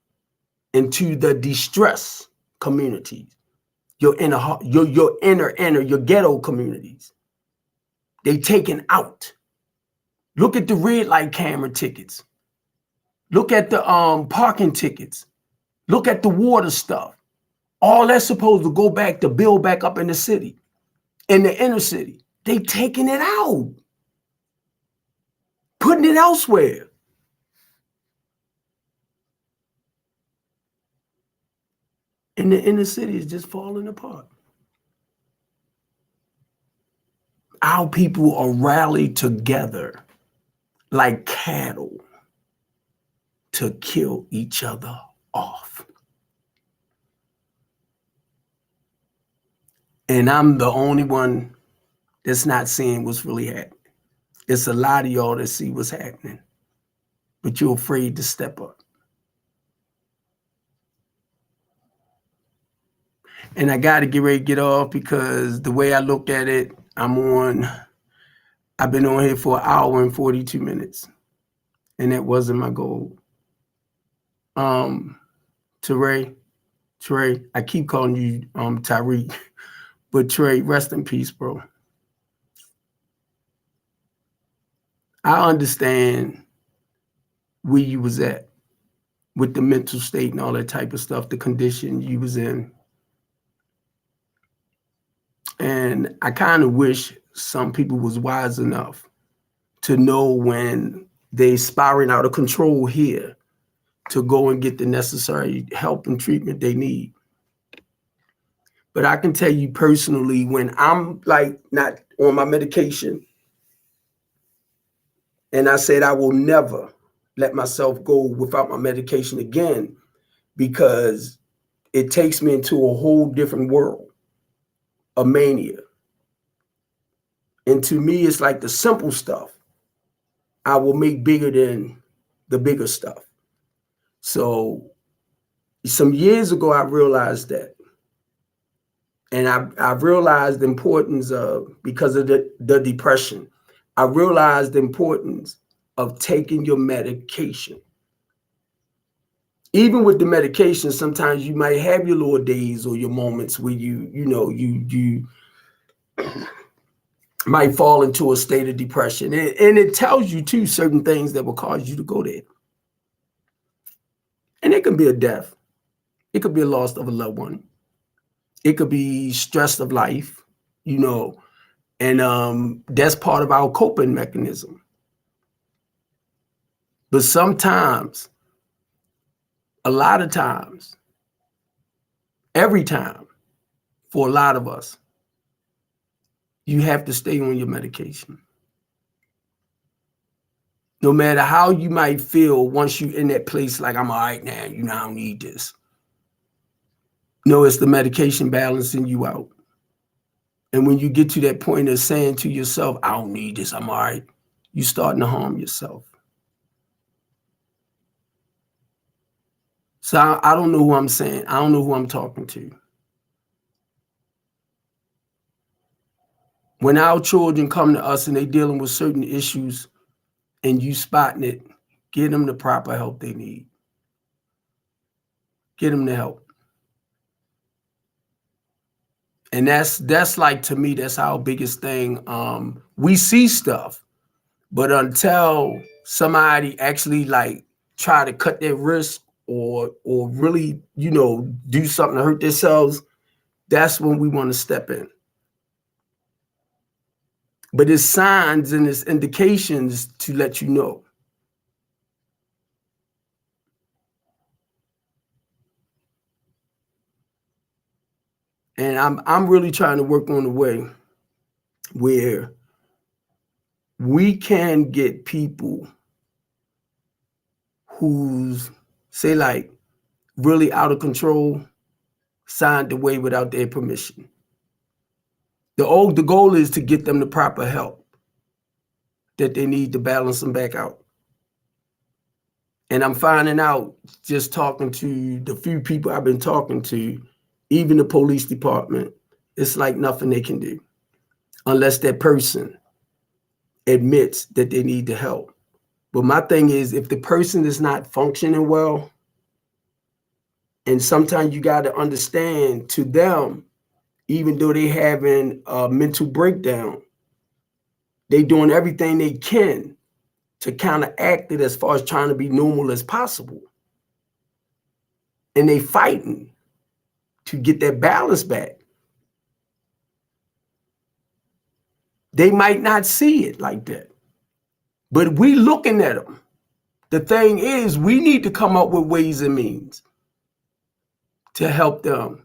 into the distressed communities, your inner, your ghetto communities. They taken out. Look at the red light camera tickets. Look at the parking tickets. Look at the water stuff. All that's supposed to go back to build back up in the city, in the inner city. They taking it out, putting it elsewhere. And the inner city is just falling apart. Our people are rallied together like cattle to kill each other off. And I'm the only one that's not seeing what's really happening. It's a lot of y'all that see what's happening, but you're afraid to step up. And I got to get ready to get off because the way I look at it, I've been on here for 1 hour and 42 minutes. And that wasn't my goal. Trey, I keep calling you Tyreek, but Trey, rest in peace, bro. I understand where you was at with the mental state and all that type of stuff, the condition you was in. And I kind of wish some people was wise enough to know when they spiraling out of control here to go and get the necessary help and treatment they need. But I can tell you personally, when I'm like not on my medication, and I said I will never let myself go without my medication again, because it takes me into a whole different world. A mania. And to me, it's like the simple stuff I will make bigger than the bigger stuff. So some years ago, I realized that. And I realized the importance of, because of the depression, I realized the importance of taking your medication. Even with the medication, sometimes you might have your little days or your moments where you might fall into a state of depression. And it tells you too certain things that will cause you to go there. And it can be a death. It could be a loss of a loved one. It could be stress of life, and that's part of our coping mechanism. But sometimes, a lot of times, every time, for a lot of us, you have to stay on your medication. No matter how you might feel once you're in that place, like, I'm all right now, I don't need this. No, it's the medication balancing you out. And when you get to that point of saying to yourself, I don't need this, I'm all right, you're starting to harm yourself. So I don't know who I'm saying. I don't know who I'm talking to. When our children come to us and they dealing with certain issues and you spotting it, get them the proper help they need. Get them the help. And that's like, to me, that's our biggest thing. We see stuff, but until somebody actually like try to cut their wrist or really, do something to hurt themselves, that's when we want to step in. But it's signs and it's indications to let you know. And I'm really trying to work on a way where we can get people who's, say, like really out of control signed away without their permission. The goal is to get them the proper help that they need to balance them back out. And I'm finding out, just talking to the few people I've been talking to, even the police department, it's like nothing they can do unless that person admits that they need the help. But my thing is, if the person is not functioning well, and sometimes you got to understand, to them, even though they having a mental breakdown, they doing everything they can to counteract it as far as trying to be normal as possible. And they fighting to get that balance back. They might not see it like that, but we looking at them. The thing is, we need to come up with ways and means to help them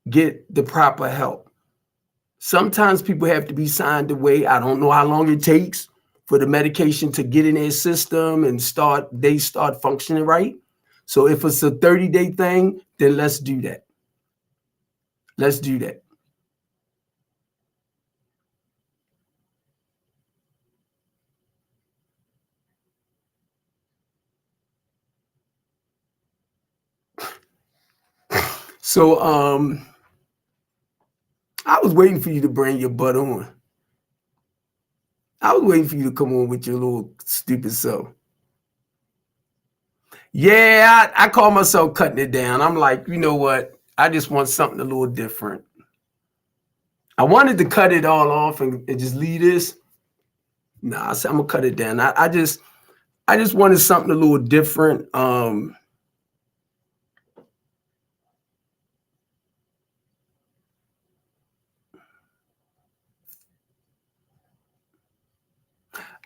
get the proper help. Sometimes people have to be signed away. I don't know how long it takes for the medication to get in their system and start functioning right. So if it's a 30-day thing, then let's do that. Let's do that. So I was waiting for you to bring your butt on. I was waiting for you to come on with your little stupid self. Yeah, I call myself cutting it down. I'm like, you know what? I just want something a little different. I wanted to cut it all off and just leave this. Nah, I said I'm gonna cut it down. I just wanted something a little different.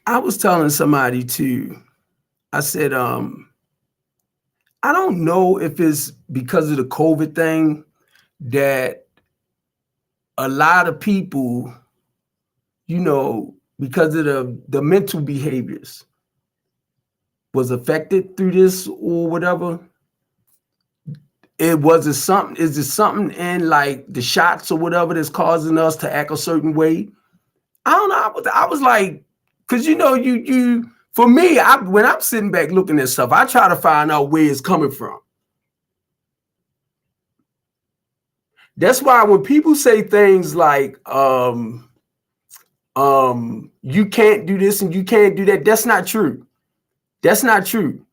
I was telling somebody too. I said, I don't know if it's because of the COVID thing that a lot of people, because of the mental behaviors, was affected through this or whatever. Is it something in like the shots or whatever that's causing us to act a certain way? I don't know. I was like, because you for me, when I'm sitting back looking at stuff, I try to find out where it's coming from. That's why when people say things like you can't do this and you can't do that, that's not true. That's not true.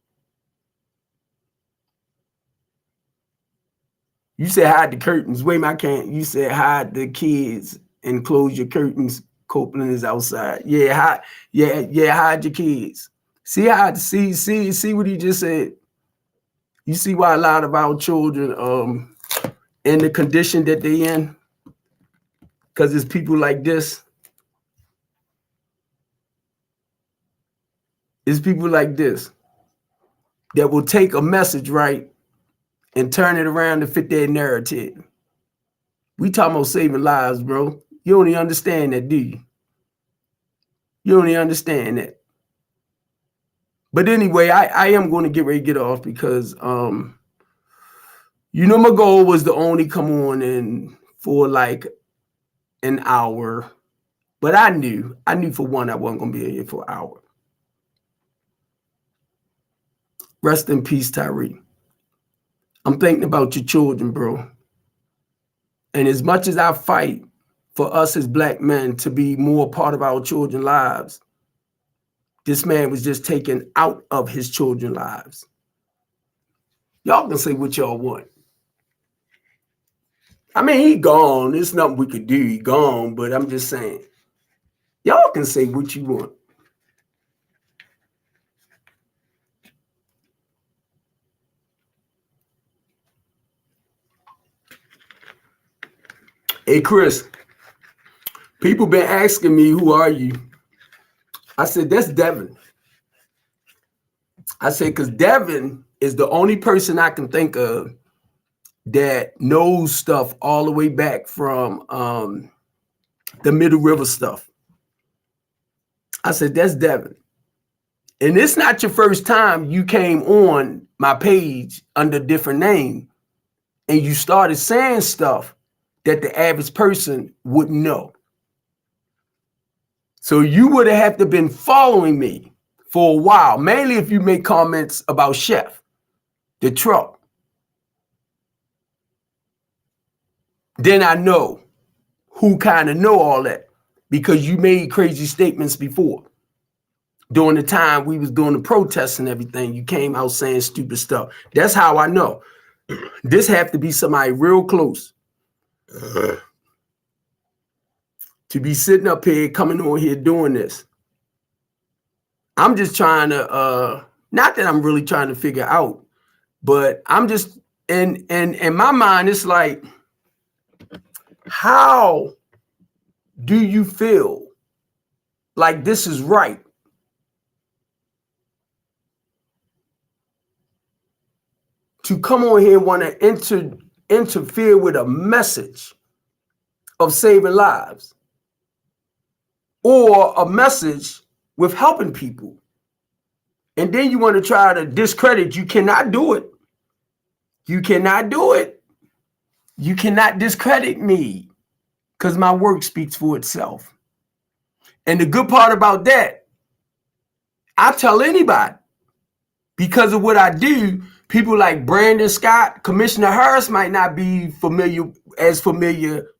You said hide the curtains. Wait, I can't. You said hide the kids and close your curtains. Copeland is outside. Yeah, hide your kids. See what he just said. You see why a lot of our children in the condition that they in? Because it's people like this. It's people like this that will take a message, right, and turn it around to fit their narrative. We talking about saving lives, bro. You don't even understand that, do you? You don't even understand that. But anyway, I am going to get ready to get off because You know, my goal was to only come on in for like an hour, but I knew for one I wasn't gonna be here for an hour. Rest in peace, Tyree. I'm thinking about your children, bro. And as much as I fight for us as black men to be more part of our children's lives, this man was just taken out of his children's lives. Y'all can say what y'all want. I mean, he gone. There's nothing we could do. He gone. But I'm just saying, y'all can say what you want. Hey, Chris, people been asking me, who are you? I said, that's Devin. I said, because Devin is the only person I can think of that knows stuff all the way back from the Middle River stuff. I said, that's Devin. And it's not your first time you came on my page under a different name and you started saying stuff that the average person wouldn't know. So you would have to been following me for a while, mainly if you make comments about Chef, the truck. Then I know who kind of know all that because you made crazy statements before. During the time we was doing the protests and everything, you came out saying stupid stuff. That's how I know. This have to be somebody real close to be sitting up here, coming on here doing this. I'm just trying to, not that I'm really trying to figure out, but I'm just, in my mind, it's like, how do you feel like this is right? To come on here and want to interfere with a message of saving lives or a message with helping people. And then you want to try to discredit. You cannot do it. You cannot do it. You cannot discredit me because my work speaks for itself. And the good part about that, I tell anybody, because of what I do, people like Brandon Scott, Commissioner Harris might not be familiar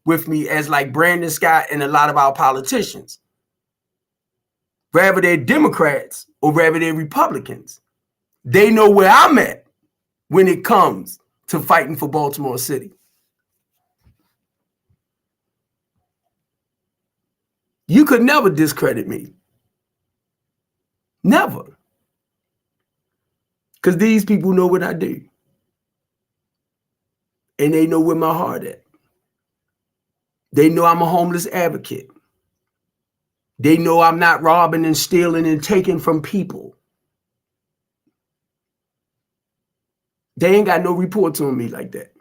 with me as like Brandon Scott and a lot of our politicians. Whether they're Democrats or whether they're Republicans, they know where I'm at when it comes to fighting for Baltimore City. You could never discredit me. Never. Because these people know what I do. And they know where my heart at. They know I'm a homeless advocate. They know I'm not robbing and stealing and taking from people. They ain't got no reports on me like that.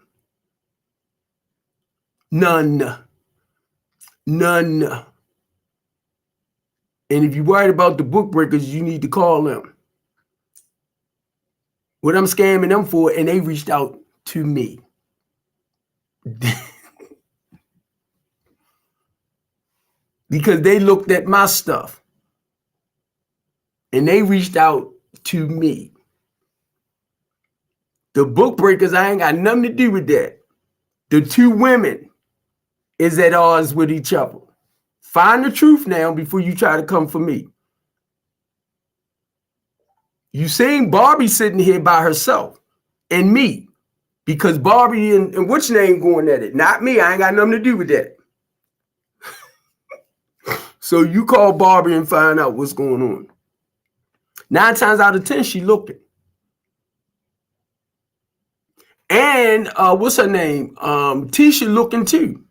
None. None. And if you're worried about the book breakers, you need to call them. What I'm scamming them for, and they reached out to me. Because they looked at my stuff and they reached out to me. The book breakers, I ain't got nothing to do with that. The two women is at odds with each other. Find the truth now before you try to come for me. You seen Barbie sitting here by herself and me, because Barbie and what's name going at it? Not me. I ain't got nothing to do with that. So you call Barbie and find out what's going on. 9 times out of 10, she looking. And what's her name? Tisha looking too.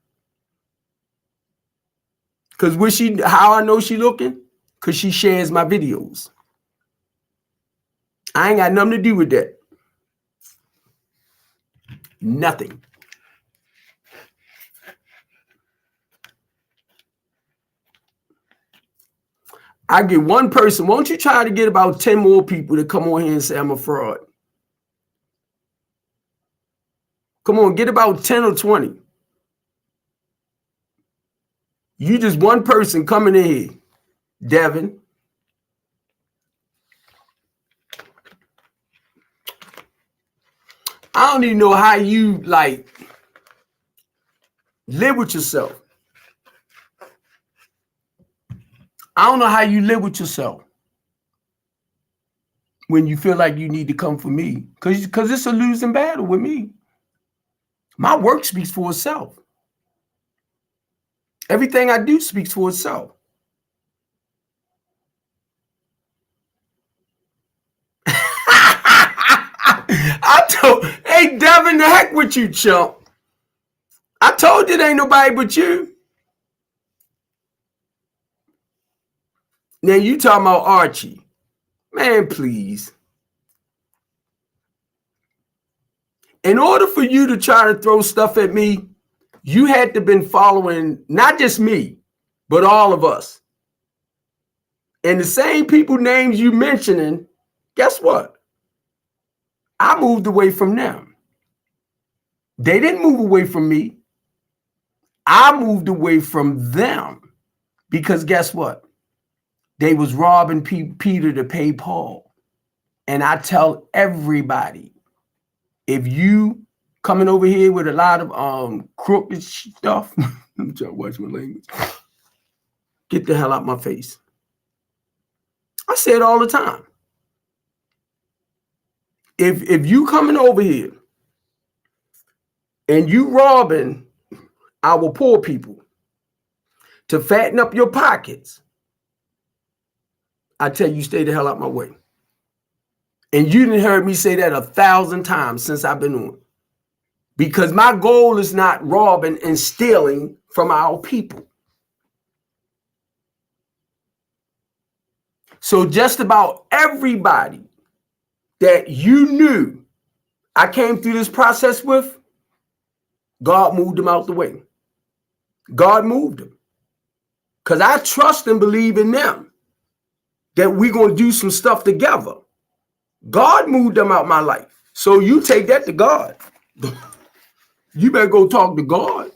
Because how I know she looking? Because she shares my videos. I ain't got nothing to do with that. Nothing. I get one person. Won't you try to get about 10 more people to come on here and say I'm a fraud? on, get about 10 or 20. You just one person coming in here, Devin. I don't even know how you like live with yourself. I don't know how you live with yourself when you feel like you need to come for me, because it's a losing battle with me. My work speaks for itself. Everything I do speaks for itself. Hey, Devin, the heck with you, chump. I told you there ain't nobody but you. Now you talking about Archie. Man, please. In order for you to try to throw stuff at me, you had to been following not just me, but all of us. And the same people names you mentioning, guess what? I moved away from them. They didn't move away from me. I moved away from them because guess what? They was robbing Peter to pay Paul. And I tell everybody, if you coming over here with a lot of crooked stuff, I'm trying to watch my language. Get the hell out my face. I say it all the time. If you coming over here and you robbing our poor people to fatten up your pockets, I tell you, stay the hell out my way. And you didn't heard me say that 1,000 times since I've been on. Because my goal is not robbing and stealing from our people. So just about everybody that you knew I came through this process with, God moved them out the way. God moved them. Because I trust and believe in them that we're going to do some stuff together. God moved them out my life. So you take that to God. You better go talk to God.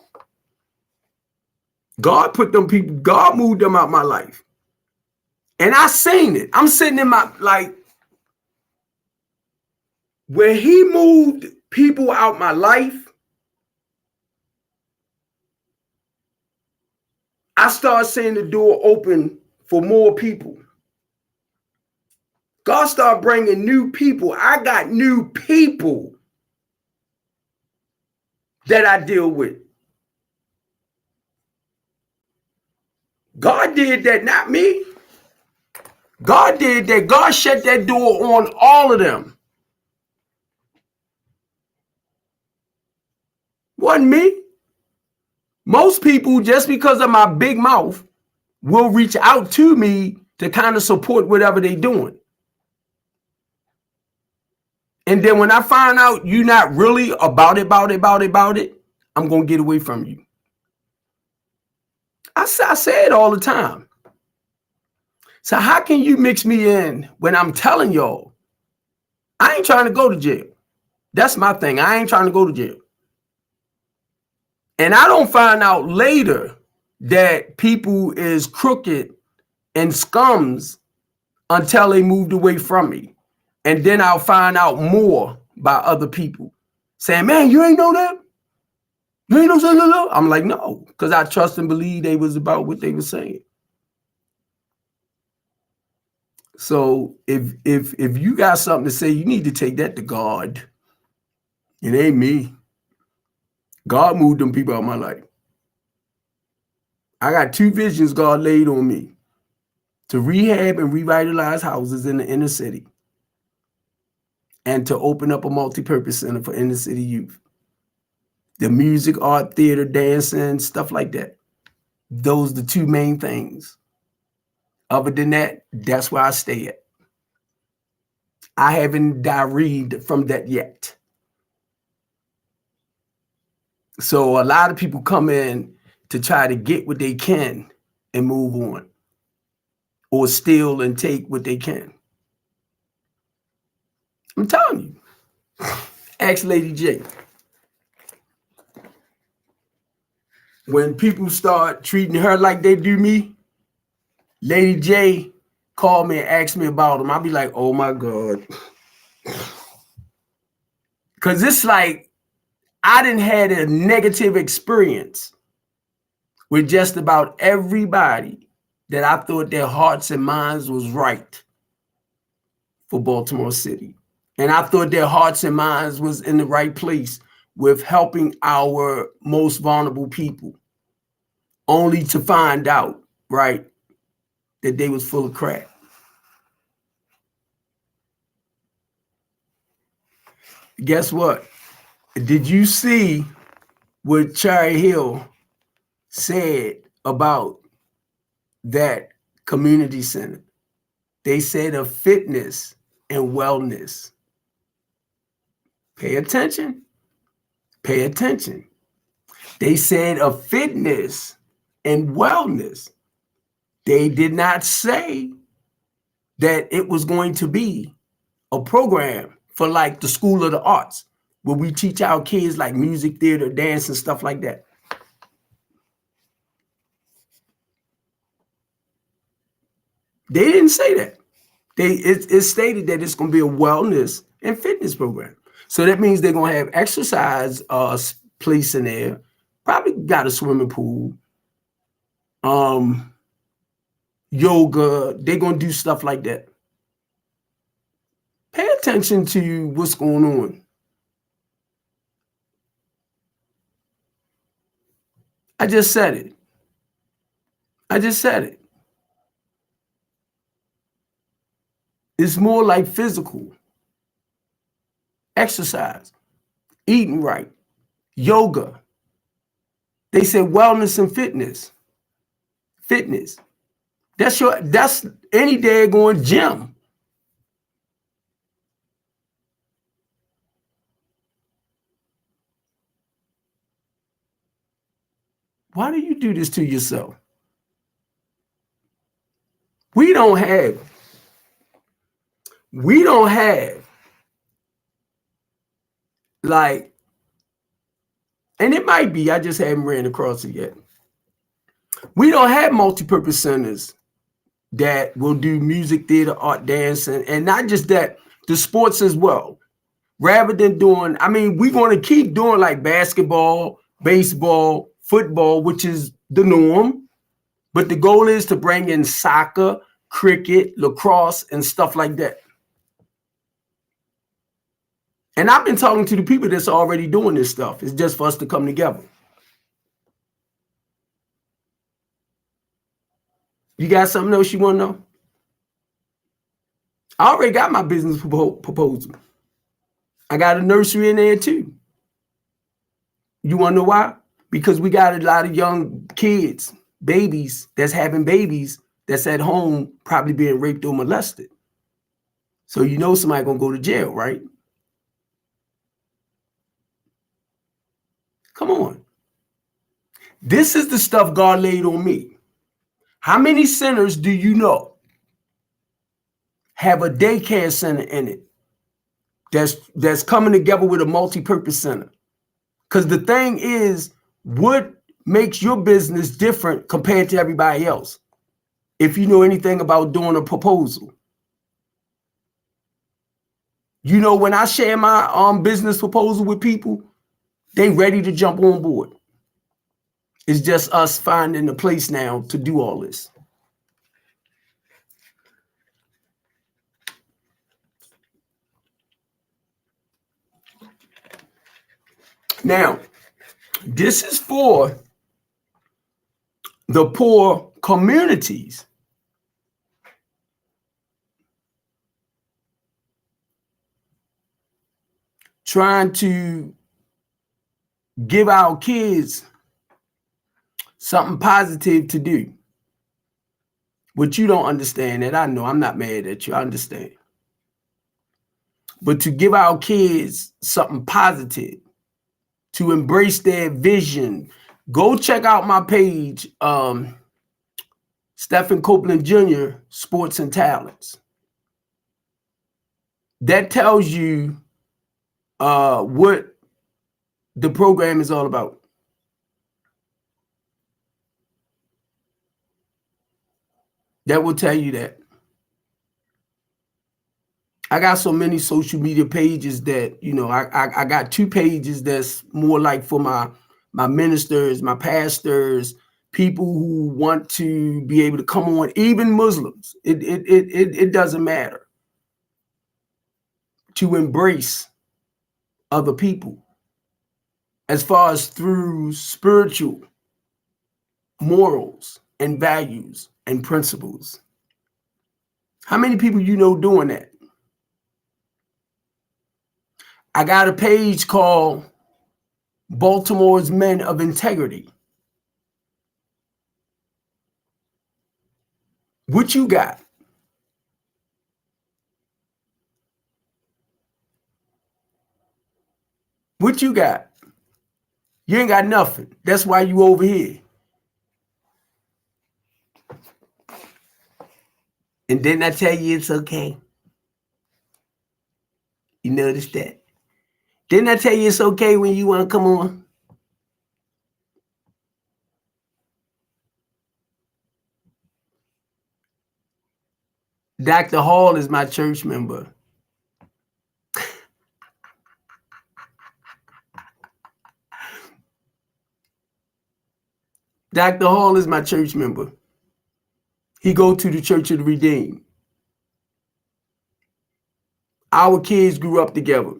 God put them people, God moved them out my life. And I seen it. I'm sitting in my, like, when he moved people out my life, I started seeing the door open for more people. God started bringing new people. I got new people that I deal with. God did that, not me. God did that. God shut that door on all of them. Wasn't me. Most people, just because of my big mouth, will reach out to me to kind of support whatever they're doing. And then when I find out you're not really about it, I'm going to get away from you. I say it all the time. So how can you mix me in when I'm telling y'all, I ain't trying to go to jail. That's my thing. I ain't trying to go to jail. And I don't find out later that people is crooked and scums until they moved away from me. And then I'll find out more by other people saying, man, you ain't know that? You ain't know that? I'm like, no, because I trust and believe they was about what they were saying. So if you got something to say, you need to take that to God. It ain't me. God moved them people out of my life. I got 2 visions God laid on me to rehab and revitalize houses in the inner city and to open up a multi-purpose center for inner city youth. The music, art, theater, dancing, stuff like that. Those are the 2 main things. Other than that, that's where I stay at. I haven't diarrheed from that yet. So a lot of people come in to try to get what they can and move on, or steal and take what they can. I'm telling you. Ask Lady J. when people start treating her like they do me, Lady J called me and asked me about them. I'll be like, oh my God. Because it's like I didn't had a negative experience with just about everybody that I thought their hearts and minds was right for Baltimore City. And I thought their hearts and minds was in the right place with helping our most vulnerable people, only to find out, right, that they was full of crap. Guess what? Did you see what Cherry Hill said about that community center? They said of fitness and wellness. Pay attention. Pay attention. They said of fitness and wellness. They did not say that it was going to be a program for like the School of the Arts, where we teach our kids like music, theater, dance, and stuff like that. They didn't say that. It stated that it's going to be a wellness and fitness program. So that means they're going to have exercise place in there. Probably got a swimming pool. Yoga. They're going to do stuff like that. Pay attention to what's going on. I just said it. I just said it. It's more like physical. Exercise, eating right, yoga. They said wellness and fitness. Fitness. That's any daggone gym. Why do you do this to yourself? We don't have like, and it might be, I just haven't ran across it yet. We don't have multi-purpose centers that will do music, theater, art, dance, and not just that, the sports as well. Rather than doing, I mean, we're going to keep doing like basketball, baseball, football, which is the norm. But the goal is to bring in soccer, cricket, lacrosse, and stuff like that. And I've been talking to the people that's already doing this stuff. It's just for us to come together. You got something else you want to know? I already got my business proposal. I got a nursery in there too. You want to know why? Because we got a lot of young kids, babies that's having babies that's at home probably being raped or molested. So you know somebody gonna go to jail, right? Come on. This is the stuff God laid on me. How many centers do you know have a daycare center in it that's coming together with a multi-purpose center? Because the thing is, what makes your business different compared to everybody else? If you know anything about doing a proposal. You know, when I share my business proposal with people, they ready to jump on board. It's just us finding a place now to do all this. Now, this is for the poor communities. Trying to give our kids something positive to do. But you don't understand that. I know I'm not mad at you. I understand. But to give our kids something positive, to embrace their vision, go check out my page, Stephen Copeland Jr., Sports and Talents. That tells you what the program is all about. that will tell you that. I got so many social media pages that, you know, I got 2 pages that's more like for my ministers, my pastors, people who want to be able to come on, even Muslims. It doesn't matter, to embrace other people as far as through spiritual morals and values and principles. How many people you know doing that? I got a page called Baltimore's Men of Integrity. What you got? What you got? You ain't got nothing. That's why you over here. And didn't I tell you it's okay? You notice that? Didn't I tell you it's okay when you want to come on? Dr. Hall is my church member. Dr. Hall is my church member. He go to the Church of the Redeemed. Our kids grew up together.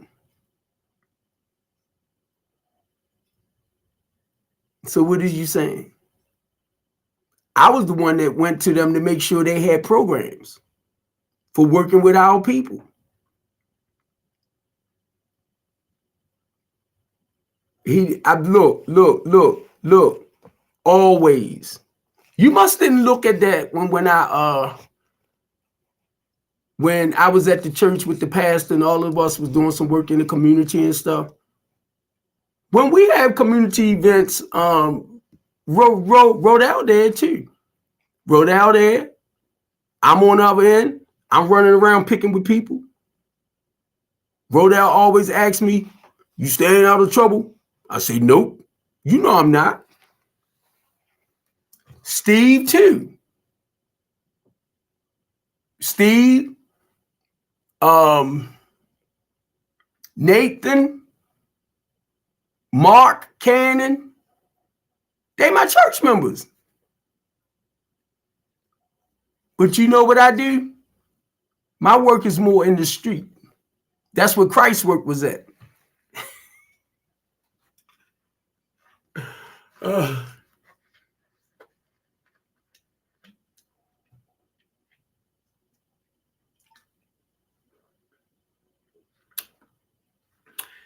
So what is you saying? I was the one that went to them to make sure they had programs for working with our people. Look, always. You must didn't look at that when I was at the church with the pastor and all of us was doing some work in the community and stuff. When we have community events, Rodell there too. Rodell there. I'm on the other end. I'm running around picking with people. Rodell always asks me, "You staying out of trouble?" I say, "Nope. You know I'm not." Steve too. Steve, Nathan, Mark Cannon, they my church members. But you know what I do? My work is more in the street. That's where Christ's work was at.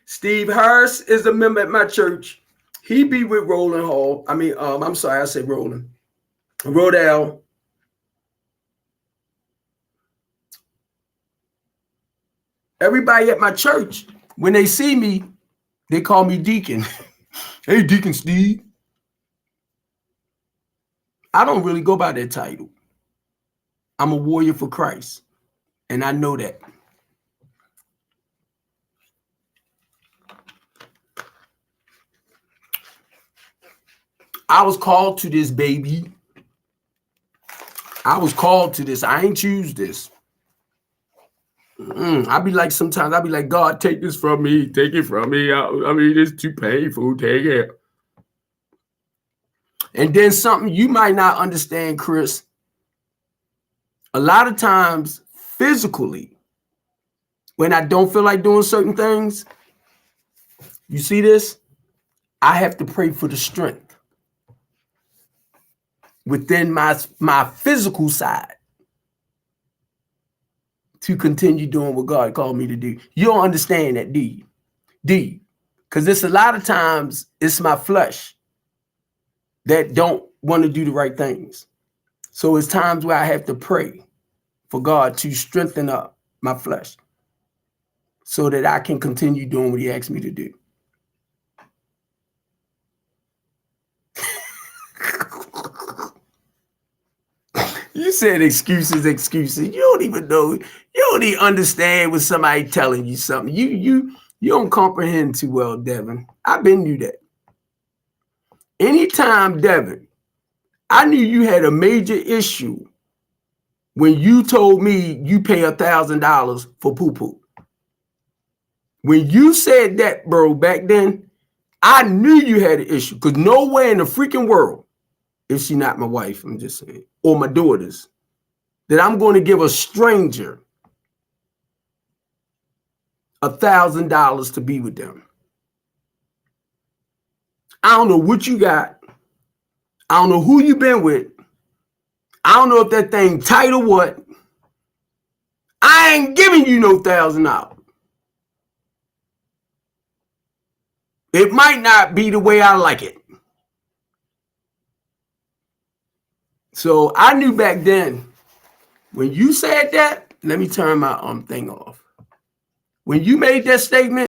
Steve Harris is a member at my church. He be with Roland Hall. I'm sorry, I said Roland. Rodell. Everybody at my church, when they see me, they call me Deacon. Hey, Deacon Steve. I don't really go by that title. I'm a warrior for Christ, and I know that. I was called to this, baby. I was called to this. I ain't choose this. I be like, sometimes I be like, God, take this from me. Take it from me. I mean, it's too painful. Take it. And then something you might not understand, Chris. A lot of times, physically, when I don't feel like doing certain things, you see this? I have to pray for the strength within my physical side to continue doing what God called me to do. You don't understand that, do you? Because it's a lot of times it's my flesh that don't want to do the right things. So it's times where I have to pray for God to strengthen up my flesh so that I can continue doing what he asked me to do. You said excuses. You don't even know. You don't even understand when somebody telling you something. You don't comprehend too well, Devin. I've been knew that. Anytime, Devin, I knew you had a major issue when you told me you pay $1,000 for poo-poo. When you said that, bro, back then, I knew you had an issue, because nowhere in the freaking world, if she's not my wife, I'm just saying, or my daughters, that I'm going to give a stranger $1,000 to be with them. I don't know what you got. I don't know who you been with. I don't know if that thing tight or what. I ain't giving you no $1,000. It might not be the way I like it. So I knew back then, when you said that, let me turn my thing off. When you made that statement,